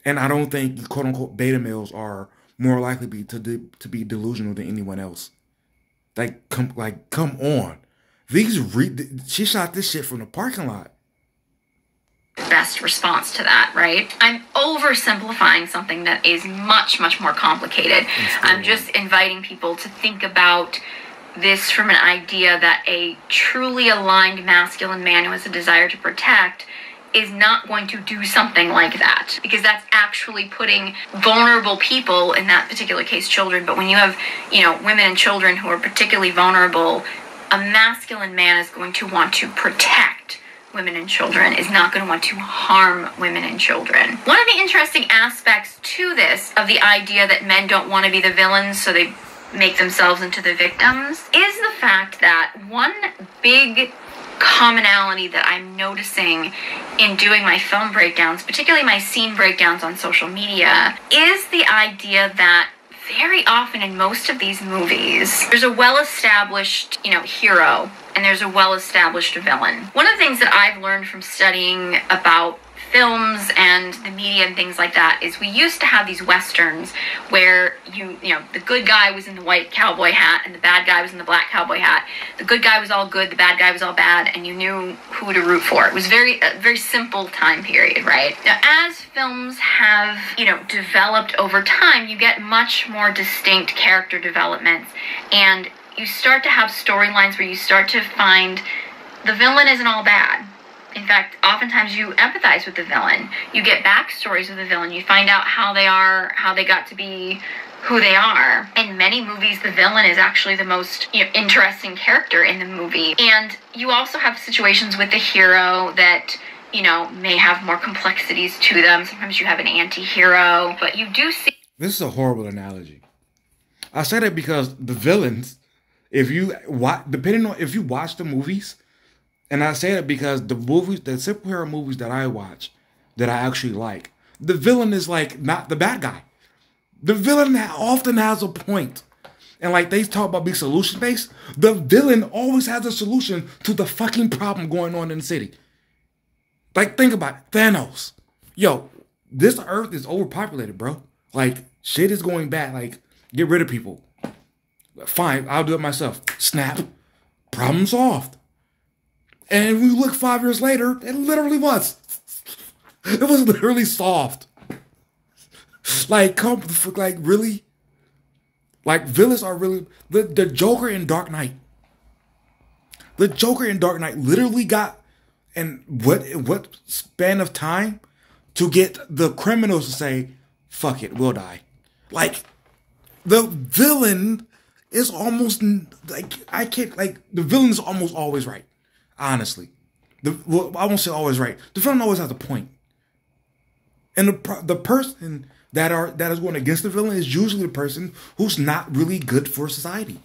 And I don't think quote unquote beta males are more likely to be delusional than anyone else. Come on. She shot this shit from the parking lot. Best response to that, right? I'm oversimplifying something that is much, much more complicated. I'm just inviting people to think about this from an idea that a truly aligned masculine man who has a desire to protect is not going to do something like that, because that's actually putting vulnerable people, in that particular case children, but when you have, women and children who are particularly vulnerable, a masculine man is going to want to protect women and children, is not going to want to harm women and children. One of the interesting aspects to this, of the idea that men don't want to be the villains, so they make themselves into the victims, is the fact that one big commonality that I'm noticing in doing my film breakdowns, particularly my scene breakdowns on social media, is the idea that very often in most of these movies, there's a well-established, hero, and there's a well-established villain. One of the things that I've learned from studying about films and the media and things like that is we used to have these westerns where the good guy was in the white cowboy hat and the bad guy was in the black cowboy hat. The good guy was all good, the bad guy was all bad, and you knew who to root for. It was a very simple time period, right? Now, as films have, developed over time, you get much more distinct character developments, and you start to have storylines where you start to find the villain isn't all bad. In fact, oftentimes you empathize with the villain. You get backstories with the villain. You find out how they are, how they got to be who they are. In many movies, the villain is actually the most interesting character in the movie. And you also have situations with the hero that, may have more complexities to them. Sometimes you have an anti-hero, but you do see... This is a horrible analogy. I say that because the villains, if you watch the movies, and I say that because the superhero movies that I watch, that I actually like, the villain is like not the bad guy. The villain often has a point. And like they talk about being solution-based, the villain always has a solution to the fucking problem going on in the city. Like, think about it. Thanos. Yo, this earth is overpopulated, bro. Like, shit is going bad. Like, get rid of people. Fine, I'll do it myself. Snap. Problem solved. And when we look 5 years later, it literally was. It was literally solved. Like, really? Like, villains are really... The Joker in Dark Knight. The Joker in Dark Knight literally got... And what span of time to get the criminals to say, fuck it, we'll die. Like, the villain is almost... the villain is almost always right. Honestly. I won't say always right. The villain always has a point. And the person that is going against the villain is usually the person who's not really good for society.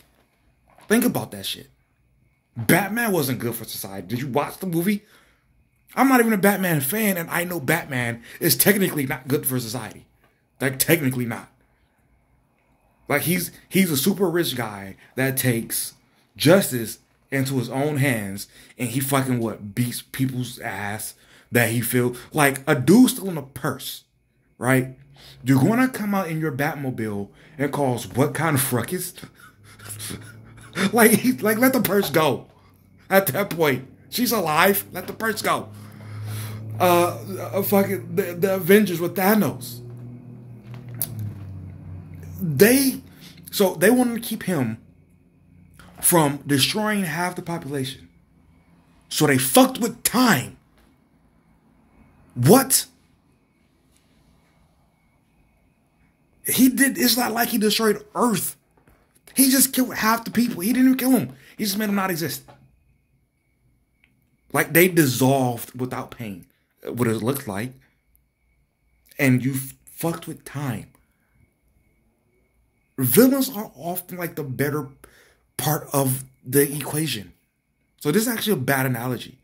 Think about that shit. Batman wasn't good for society. Did you watch the movie? I'm not even a Batman fan, and I know Batman is technically not good for society. Like, technically not. Like, he's a super rich guy that takes justice into his own hands, and he fucking beats people's ass that he feel like a dude stealing a purse, right? You're gonna come out in your Batmobile and cause what kind of ruckus? like let the purse go. At that point, she's alive. Let the purse go. fucking the Avengers with Thanos. They wanted to keep him from destroying half the population. So they fucked with time. What? He did. It's not like he destroyed Earth. He just killed half the people. He didn't even kill them. He just made them not exist. Like they dissolved without pain. What it looked like. And you fucked with time. Villains are often like the better part of the equation. So this is actually a bad analogy.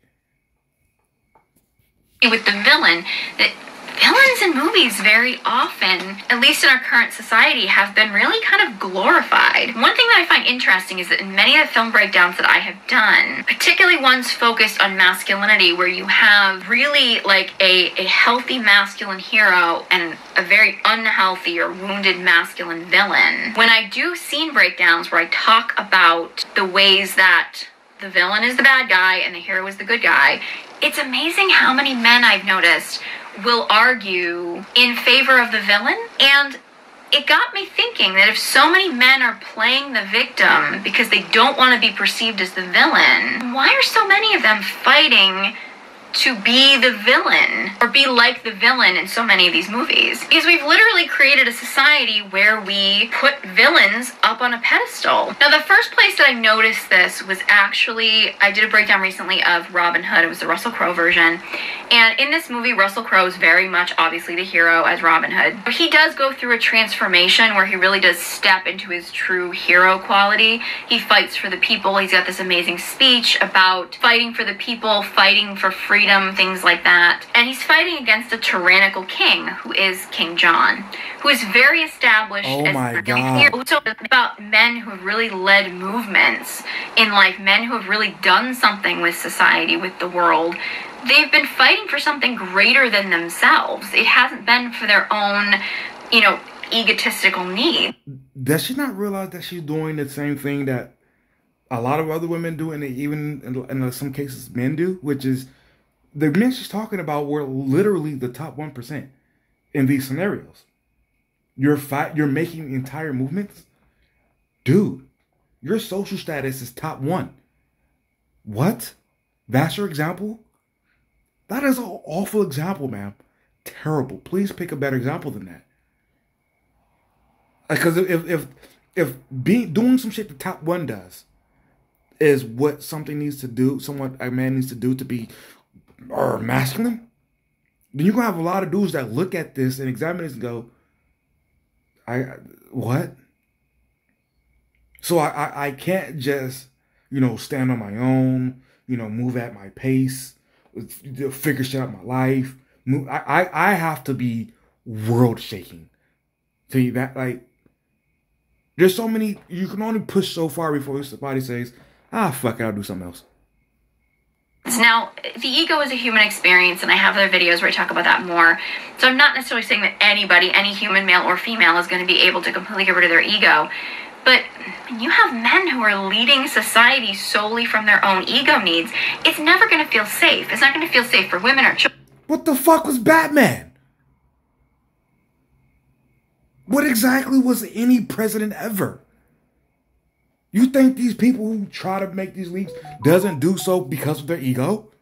With the villain, that villains in movies very often, at least in our current society, have been really kind of glorified. One thing that I find interesting is that in many of the film breakdowns that I have done, particularly ones focused on masculinity, where you have really like a healthy masculine hero and a very unhealthy or wounded masculine villain, when I do scene breakdowns where I talk about the ways that the villain is the bad guy and the hero is the good guy, it's amazing how many men I've noticed will argue in favor of the villain. And it got me thinking that if so many men are playing the victim because they don't want to be perceived as the villain, why are so many of them fighting to be the villain or be like the villain in so many of these movies? Because we've literally created a society where we put villains up on a pedestal. Now, the first place that I noticed this was actually, I did a breakdown recently of Robin Hood. It was the Russell Crowe version. And in this movie, Russell Crowe is very much obviously the hero as Robin Hood. But he does go through a transformation where he really does step into his true hero quality. He fights for the people. He's got this amazing speech about fighting for the people, fighting for freedom, things like that. And he's fighting against a tyrannical king, who is King John, who is very established Oh my God. So about men who have really led movements in life, men who have really done something with society, with the world. They've been fighting for something greater than themselves. It hasn't been for their own, egotistical needs. Does she not realize that she's doing the same thing that a lot of other women do, and even in some cases men do, which is the men she's talking about were literally the top 1% in these scenarios. You're making entire movements? Dude, your social status is top 1. What? That's your example? That is an awful example, man. Terrible. Please pick a better example than that. Because if doing some shit the top 1 does is what something needs to do, somewhat a man needs to do to be masculine, then you're gonna have a lot of dudes that look at this and examine this and go, what? So I can't just stand on my own, move at my pace, figure shit out my life. I have to be world shaking. Tell you that, like, there's so many, you can only push so far before somebody says, fuck it, I'll do something else. Now, the ego is a human experience, and I have other videos where I talk about that more. So I'm not necessarily saying that anybody, any human, male or female, is going to be able to completely get rid of their ego. But when you have men who are leading society solely from their own ego needs, it's never going to feel safe. It's not going to feel safe for women or children. What the fuck was Batman? What exactly was any president ever? You think these people who try to make these leaps doesn't do so because of their ego?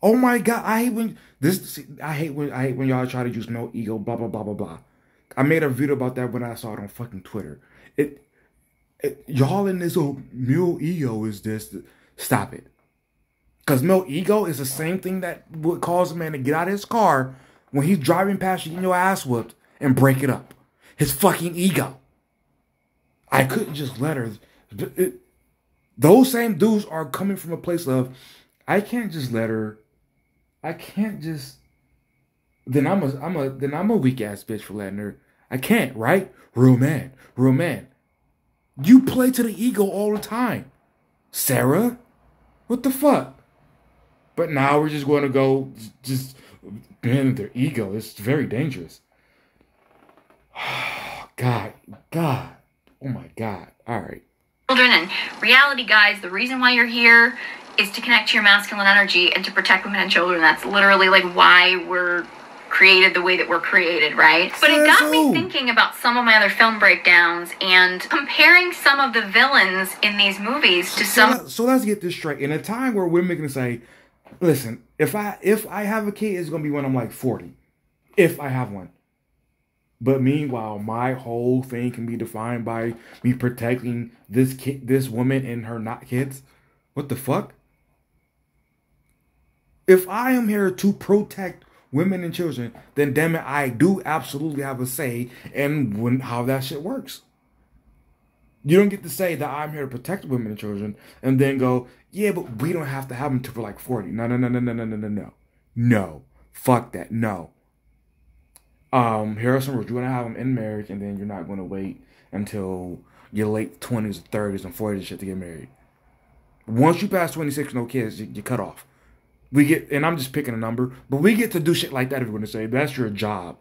Oh my God, I hate when y'all try to use no ego, blah blah blah blah blah. I made a video about that when I saw it on fucking Twitter. Y'all in this male ego is this. Stop it. Because male ego is the same thing that would cause a man to get out of his car when he's driving past you, getting your ass whooped, and break it up. His fucking ego. I couldn't just let her. Those same dudes are coming from a place of, I can't just let her. I can't just. Then I'm a weak ass bitch for letting her. I can't, right? Real man. You play to the ego all the time, Sarah. What the fuck? But now we're just going to go just bend their ego. It's very dangerous. God. Oh my God. All right. Children and reality, guys, the reason why you're here is to connect to your masculine energy and to protect women and children. That's literally like why we're created the way that we're created, right? But it got me thinking about some of my other film breakdowns and comparing some of the villains in these movies to some. So let's get this straight. In a time where women can say, listen, if I have a kid, it's gonna be when I'm like 40. If I have one. But meanwhile, my whole thing can be defined by me protecting this woman and her not kids. What the fuck? If I am here to protect women and children, then damn it, I do absolutely have a say in how that shit works. You don't get to say that I'm here to protect women and children and then go, yeah, but we don't have to have them till we're like 40. No. No. Fuck that. No. Here are some rules. You're going to have them in marriage, and then you're not going to wait until your late 20s, 30s, and 40s and shit to get married. Once you pass 26 no kids, you cut off. We get, and I'm just picking a number, but we get to do shit like that if we're going to say, that's your job.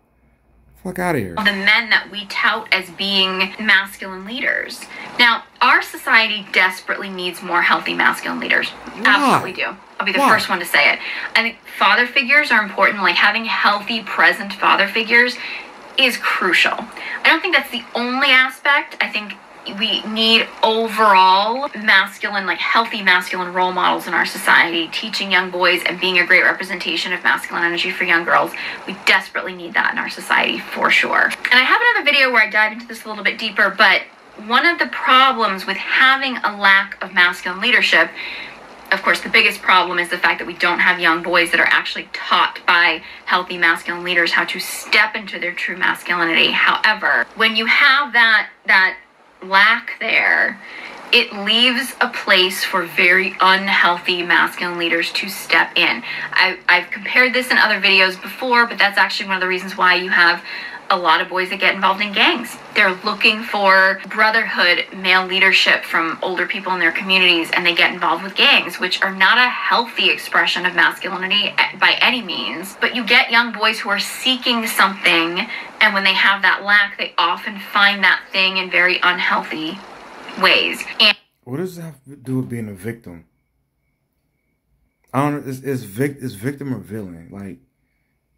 Fuck out of here. The men that we tout as being masculine leaders. Now, our society desperately needs more healthy masculine leaders. Why? Absolutely do. I'll be the first one to say it. I think father figures are important. Like having healthy, present father figures is crucial. I don't think that's the only aspect. I think we need overall masculine, like healthy masculine role models in our society, teaching young boys and being a great representation of masculine energy for young girls. We desperately need that in our society for sure. And I have another video where I dive into this a little bit deeper, but one of the problems with having a lack of masculine leadership, of course, the biggest problem is the fact that we don't have young boys that are actually taught by healthy masculine leaders how to step into their true masculinity. However, when you have that lack there, it leaves a place for very unhealthy masculine leaders to step in. I've compared this in other videos before, but that's actually one of the reasons why you have a lot of boys that get involved in gangs. They're looking for brotherhood, male leadership from older people in their communities, and they get involved with gangs, which are not a healthy expression of masculinity by any means. But you get young boys who are seeking something, and when they have that lack, they often find that thing in very unhealthy ways. And what does that have to do with being a victim? I don't know. Is victim or villain? Like,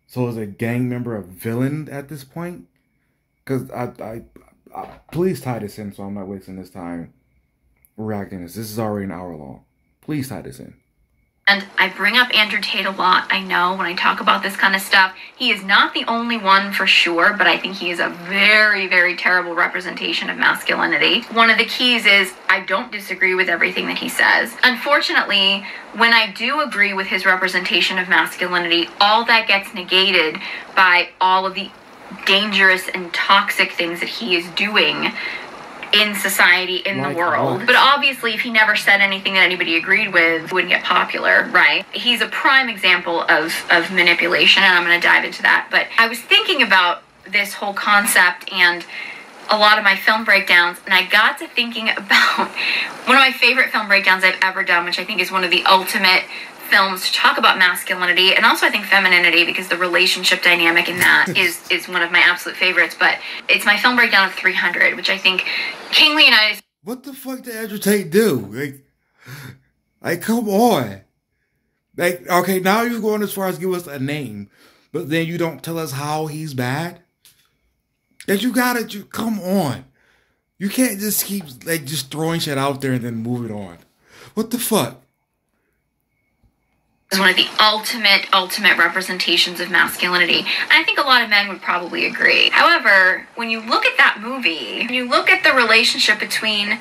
so is a gang member a villain at this point? Because I please tie this in so I'm not wasting this time reacting to this. This is already an hour long. Please tie this in. And I bring up Andrew Tate a lot, I know, when I talk about this kind of stuff. He is not the only one for sure, but I think he is a very, very terrible representation of masculinity. One of the keys is I don't disagree with everything that he says. Unfortunately, when I do agree with his representation of masculinity, all that gets negated by all of the dangerous and toxic things that he is doing in society, in the world. But obviously, if he never said anything that anybody agreed with, it wouldn't get popular, right? He's a prime example of manipulation, and I'm going to dive into that. But I was thinking about this whole concept and a lot of my film breakdowns, and I got to thinking about one of my favorite film breakdowns I've ever done, which I think is one of the ultimate films to talk about masculinity and also I think femininity, because the relationship dynamic in that is one of my absolute favorites. But it's my film breakdown of 300, which I think King Leonidas. What the fuck did Andrew Tate do? Like come on. Like, okay, now you're going as far as give us a name, but then you don't tell us how he's bad. That come on. You can't just keep like just throwing shit out there and then move it on. What the fuck? Is one of the ultimate representations of masculinity. And I think a lot of men would probably agree. However, when you look at that movie, when you look at the relationship between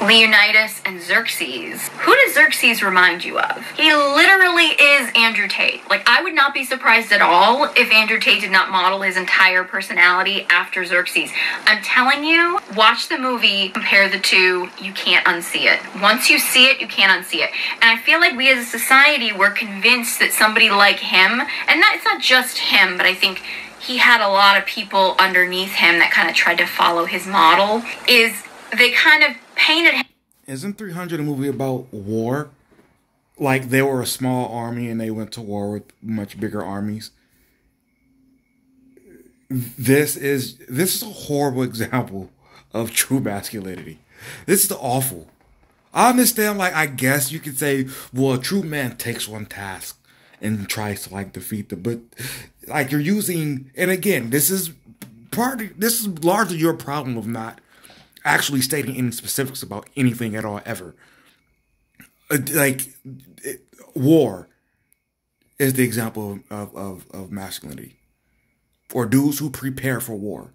Leonidas and Xerxes, who does Xerxes remind you of? He literally is Andrew Tate. Like, I would not be surprised at all if Andrew Tate did not model his entire personality after Xerxes. I'm telling you, watch the movie, compare the two, you can't unsee it. Once you see it, you can't unsee it. And I feel like we as a society were convinced that somebody like him, and it's not just him, but I think he had a lot of people underneath him that kind of tried to follow his model, is they kind of painted him. Isn't 300 a movie about war? Like they were a small army and they went to war with much bigger armies. This is a horrible example of true masculinity. This is awful. I understand, like, I guess you could say, well, a true man takes one task and tries to, like, defeat them. But, like, you're using, and again, this is largely your problem of not actually stating any specifics about anything at all, ever. War is the example of masculinity. Or dudes who prepare for war.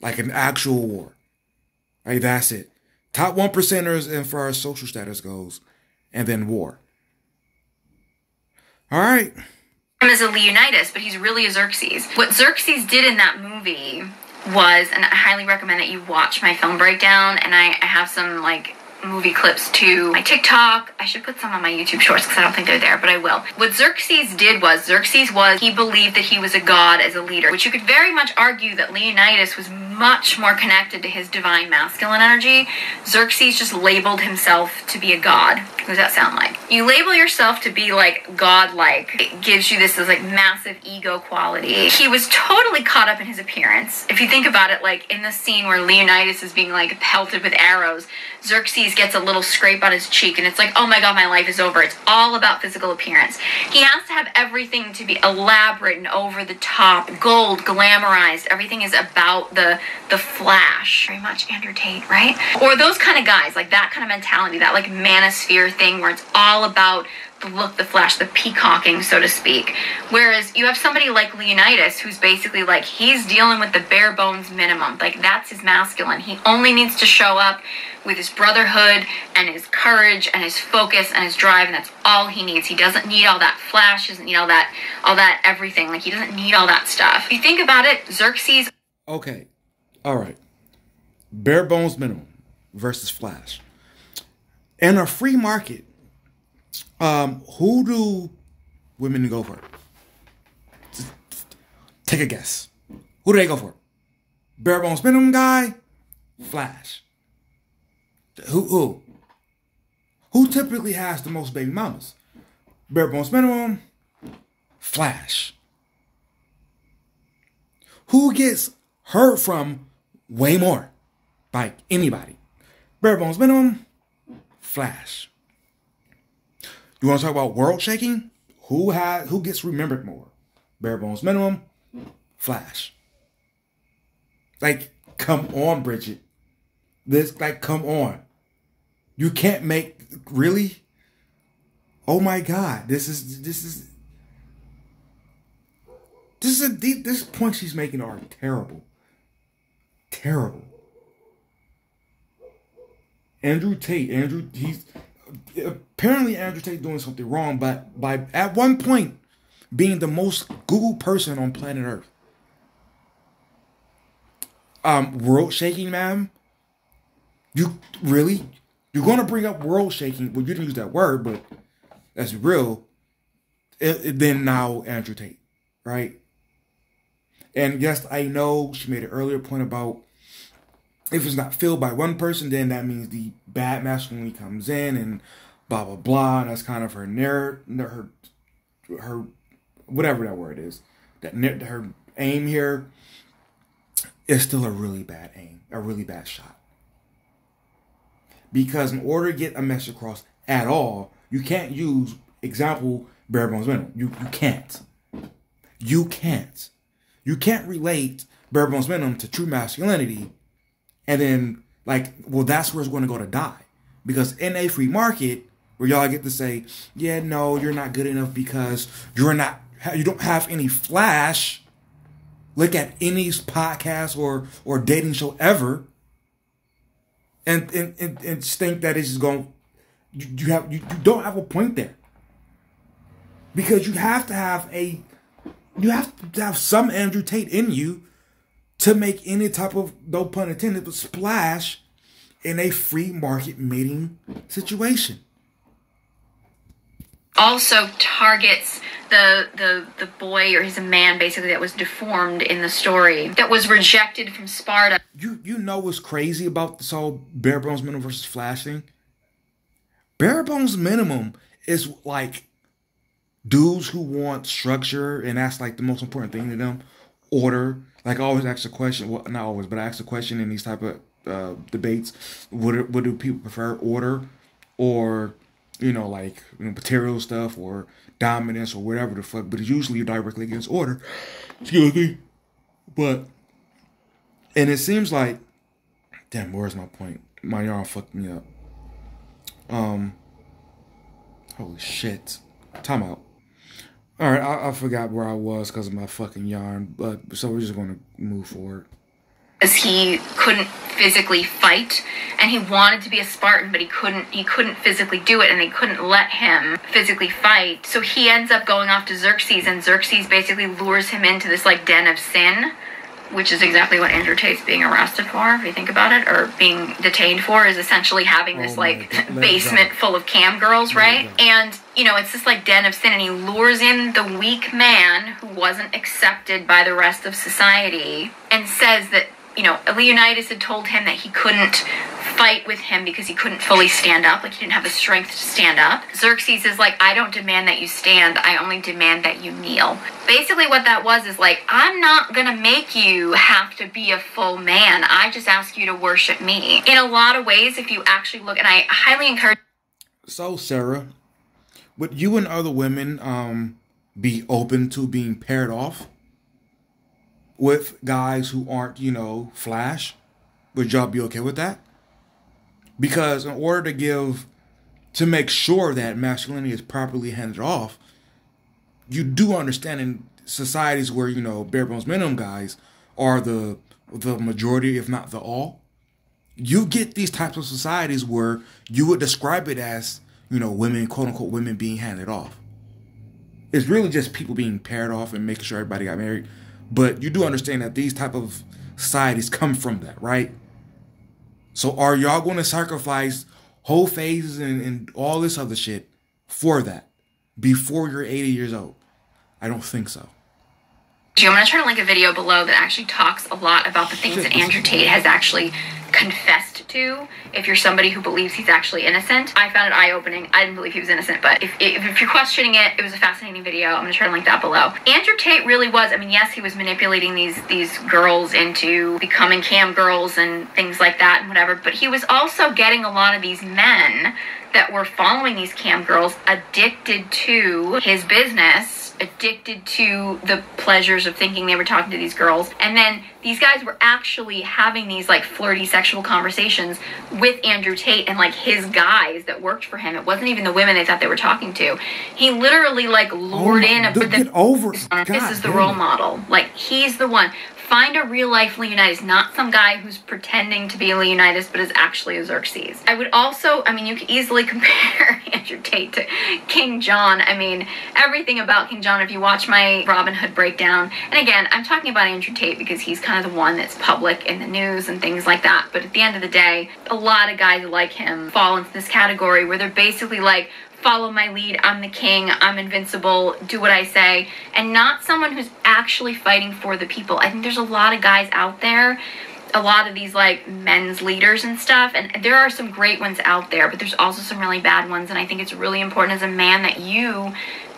Like an actual war. Like, that's it. Top 1%ers and for our social status goes. And then war. All right. Him as a Leonidas, but he's really a Xerxes. What Xerxes did in that movie was, and I highly recommend that you watch my film breakdown, and I have some, like, movie clips to my TikTok. I should put some on my YouTube shorts because I don't think they're there, but I will. What Xerxes did was, he believed that he was a god as a leader, which you could very much argue that Leonidas was much more connected to his divine masculine energy. Xerxes just labeled himself to be a god. What does that sound like? You label yourself to be like godlike. It gives you this like massive ego quality. He was totally caught up in his appearance. If you think about it, like in the scene where Leonidas is being like pelted with arrows, Xerxes gets a little scrape on his cheek and it's like, oh my god, my life is over. It's all about physical appearance. He has to have everything to be elaborate and over the top, gold, glamorized. Everything is about the flash. Very much Andrew Tate, right? Or those kind of guys, like that kind of mentality, that like manosphere thing where it's all about the look, the flash, the peacocking, so to speak. Whereas you have somebody like Leonidas who's basically like, he's dealing with the bare bones minimum. Like that's his masculine. He only needs to show up with his brotherhood and his courage and his focus and his drive, and that's all he needs. He doesn't need all that flash, doesn't need all that everything. Like he doesn't need all that stuff. If you think about it, Xerxes. Okay. All right. Bare bones minimum versus flash. In a free market, who do women go for? Take a guess. Who do they go for? Bare bones minimum guy? Flash. Who typically has the most baby mamas? Bare bones minimum? Flash. Who gets heard from way more? Like anybody. Bare bones minimum? Flash. You want to talk about world shaking? Who gets remembered more? Bare bones minimum? Flash. Like, come on, Bridget. Come on. You can't make, really? Oh my God, this point she's making are terrible. Terrible. Andrew Tate doing something wrong, but by at one point being the most Googled person on planet Earth. World shaking, ma'am. You're going to bring up world shaking. Well, you didn't use that word, but that's real. Then now Andrew Tate, right? And yes, I know she made an earlier point about if it's not filled by one person, then that means the bad masculinity comes in and blah, blah, blah. And that's kind of her her whatever that word is. Her aim here is still a really bad aim, a really bad shot. Because in order to get a message across at all, you can't use example bare bones minimum. You can't. You can't. You can't relate bare bones minimum to true masculinity and then like, well, that's where it's going to go to die. Because in a free market where y'all get to say, yeah, no, you're not good enough because you don't have any flash. Look at any podcast or dating show ever. And think that it's just going. You don't have a point there, because you have to have some Andrew Tate in you to make any type of, no pun intended, but splash in a free market mating situation. Also targets the boy, or he's a man basically, that was deformed in the story, that was rejected from Sparta. You know what's crazy about this whole bare bones minimum versus flash thing? Bare bones minimum is like dudes who want structure, and that's like the most important thing to them. Order. Like I always ask the question, well, not always, but I ask the question in these type of debates, what do people prefer, order or, you know, like, you know, material stuff or dominance or whatever the fuck, but it's usually directly against order. Excuse me. But, and it seems like, damn, where's my point? My yarn fucked me up. Holy shit. Time out. Alright, I forgot where I was because of my fucking yarn, but so we're just going to move forward. Because he couldn't physically fight, and he wanted to be a Spartan, but he couldn't physically do it, and they couldn't let him physically fight. So he ends up going off to Xerxes, and Xerxes basically lures him into this like den of sin, which is exactly what Andrew Tate's being arrested for, if you think about it, or being detained for, is essentially having this like basement full of cam girls, right? And, you know, it's this like den of sin, and he lures in the weak man who wasn't accepted by the rest of society, and says that, you know, Leonidas had told him that he couldn't fight with him because he couldn't fully stand up, like he didn't have the strength to stand up. Xerxes is like, I don't demand that you stand, I only demand that you kneel. Basically what that was is like, I'm not gonna make you have to be a full man, I just ask you to worship me. In a lot of ways, if you actually look, and I highly encourage... So, Sarah, would you and other women be open to being paired off with guys who aren't, you know, Flash? Would y'all be okay with that? Because in order to make sure that masculinity is properly handed off, you do understand in societies where, you know, bare bones minimum guys are the majority, if not the all, you get these types of societies where you would describe it as, you know, women, quote unquote, women being handed off. It's really just people being paired off and making sure everybody got married. But you do understand that these type of societies come from that, right? So are y'all going to sacrifice whole phases and all this other shit for that before you're 80 years old? I don't think so. I'm going to try to link a video below that actually talks a lot about the things that Andrew Tate has actually confessed to, if you're somebody who believes he's actually innocent. I found it eye-opening. I didn't believe he was innocent, but if you're questioning it, it was a fascinating video. I'm going to try to link that below. Andrew Tate really was, I mean, yes, he was manipulating these girls into becoming cam girls and things like that and whatever, but he was also getting a lot of these men that were following these cam girls addicted to his business, addicted to the pleasures of thinking they were talking to these girls. And then these guys were actually having these like flirty sexual conversations with Andrew Tate and like his guys that worked for him. It wasn't even the women they thought they were talking to. He literally like lured in a... Get over it. This is the role model. Like, he's the one. Find a real life Leonidas, not some guy who's pretending to be a Leonidas but is actually a Xerxes. I would also, I mean, you could easily compare Andrew Tate to King John. I mean, everything about King John, if you watch my Robin Hood breakdown, and again, I'm talking about Andrew Tate because he's kind of the one that's public in the news and things like that, but at the end of the day, a lot of guys like him fall into this category where they're basically like, follow my lead, I'm the king, I'm invincible, do what I say, and not someone who's actually fighting for the people. I think there's a lot of guys out there, a lot of these like men's leaders and stuff, and there are some great ones out there, but there's also some really bad ones, and I think it's really important as a man that you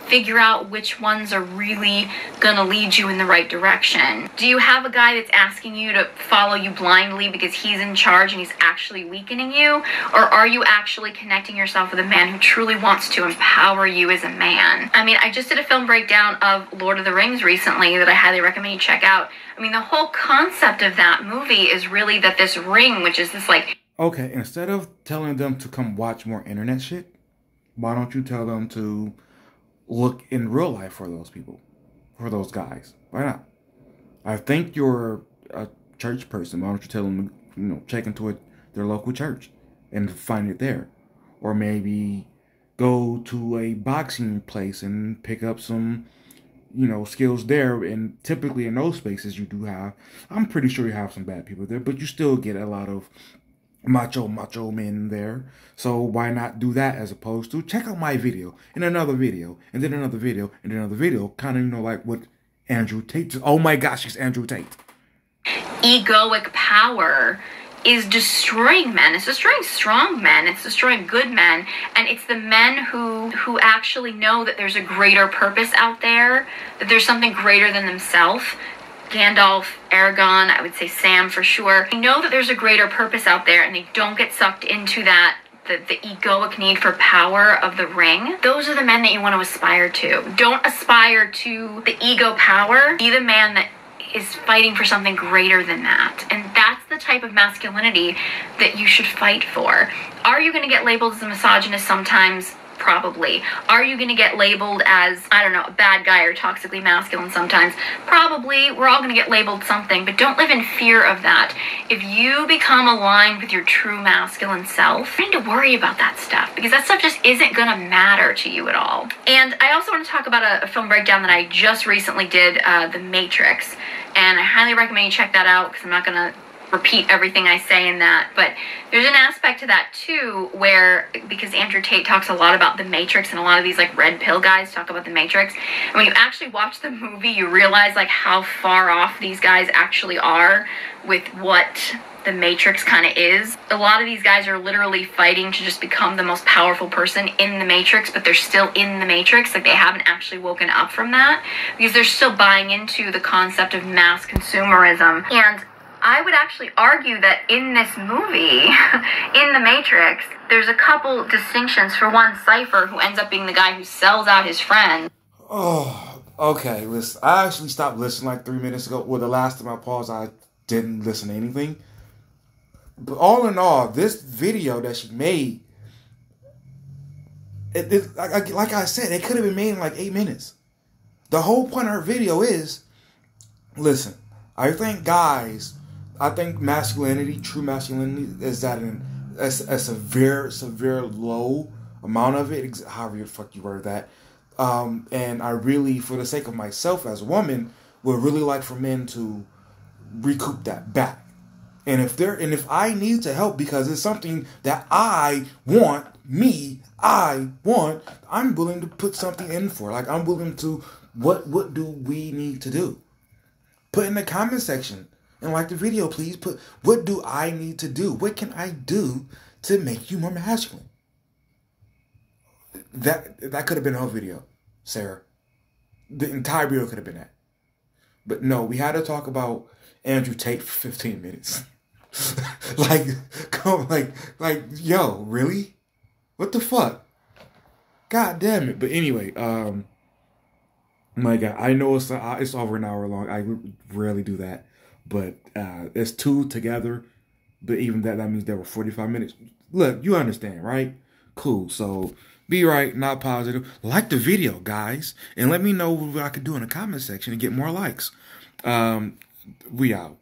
figure out which ones are really gonna lead you in the right direction. Do you have a guy that's asking you to follow you blindly because he's in charge and he's actually weakening you? Or are you actually connecting yourself with a man who truly wants to empower you as a man? I mean, I just did a film breakdown of Lord of the Rings recently that I highly recommend you check out. I mean, the whole concept of that movie is really that this ring, which is this like... Okay, instead of telling them to come watch more internet shit, why don't you tell them to look in real life for those people, for those guys? Why not? I think you're a church person. Why don't you tell them, you know, check into their local church and find it there? Or maybe go to a boxing place and pick up some, you know, skills there. And typically in those spaces you do have, I'm pretty sure you have some bad people there, but you still get a lot of macho men there. So why not do that as opposed to check out my video and another video and then another video and then another video, kind of, you know, like what Andrew Tate does. Oh my gosh, he's Andrew Tate. Egoic power is destroying men. It's destroying strong men. It's destroying good men. And it's the men who actually know that there's a greater purpose out there, that there's something greater than themselves. Gandalf, Aragorn, I would say Sam for sure. They know that there's a greater purpose out there and they don't get sucked into that the egoic need for power of the ring, those are the men that you want to aspire to. Don't aspire to the ego power. Be the man that is fighting for something greater than that. And that's the type of masculinity that you should fight for. Are you going to get labeled as a misogynist sometimes? Probably. Are you going to get labeled as, I don't know, a bad guy or toxically masculine sometimes? Probably. We're all going to get labeled something, but don't live in fear of that. If you become aligned with your true masculine self, you don't need to worry about that stuff, because that stuff just isn't going to matter to you at all. And I also want to talk about a film breakdown that I just recently did, The Matrix, and I highly recommend you check that out, because I'm not going to repeat everything I say in that, but there's an aspect to that too where, because Andrew Tate talks a lot about the Matrix, and a lot of these like red pill guys talk about the Matrix, and when you actually watch the movie you realize like how far off these guys actually are with what the Matrix kind of is. A lot of these guys are literally fighting to just become the most powerful person in the Matrix, but they're still in the Matrix. Like, they haven't actually woken up from that, because they're still buying into the concept of mass consumerism. And I would actually argue that in this movie, in The Matrix, there's a couple distinctions. For one, Cypher, who ends up being the guy who sells out his friend. Oh, okay. Listen, I actually stopped listening like 3 minutes ago. Well, the last time I paused, I didn't listen to anything. But all in all, this video that she made, like I said, it could have been made in like 8 minutes. The whole point of her video is, listen, I think masculinity, true masculinity, is at a severe low amount of it, however the fuck you word that. And I really, for the sake of myself as a woman, would really like for men to recoup that back. And if I need to help because it's something that I want, I'm willing to put something in for. Like, I'm willing to, what do we need to do? Put in the comment section. And like the video, please put, what do I need to do? What can I do to make you more masculine? That could have been the whole video, Sarah. The entire video could have been that. But no, we had to talk about Andrew Tate for 15 minutes. Yo, really? What the fuck? God damn it. But anyway, my God, I know it's over an hour long. I rarely do that. But it's two together. But even that means there were 45 minutes. Look, you understand, right? Cool. So be right, not positive. Like the video, guys. And let me know what I could do in the comment section to get more likes. We out.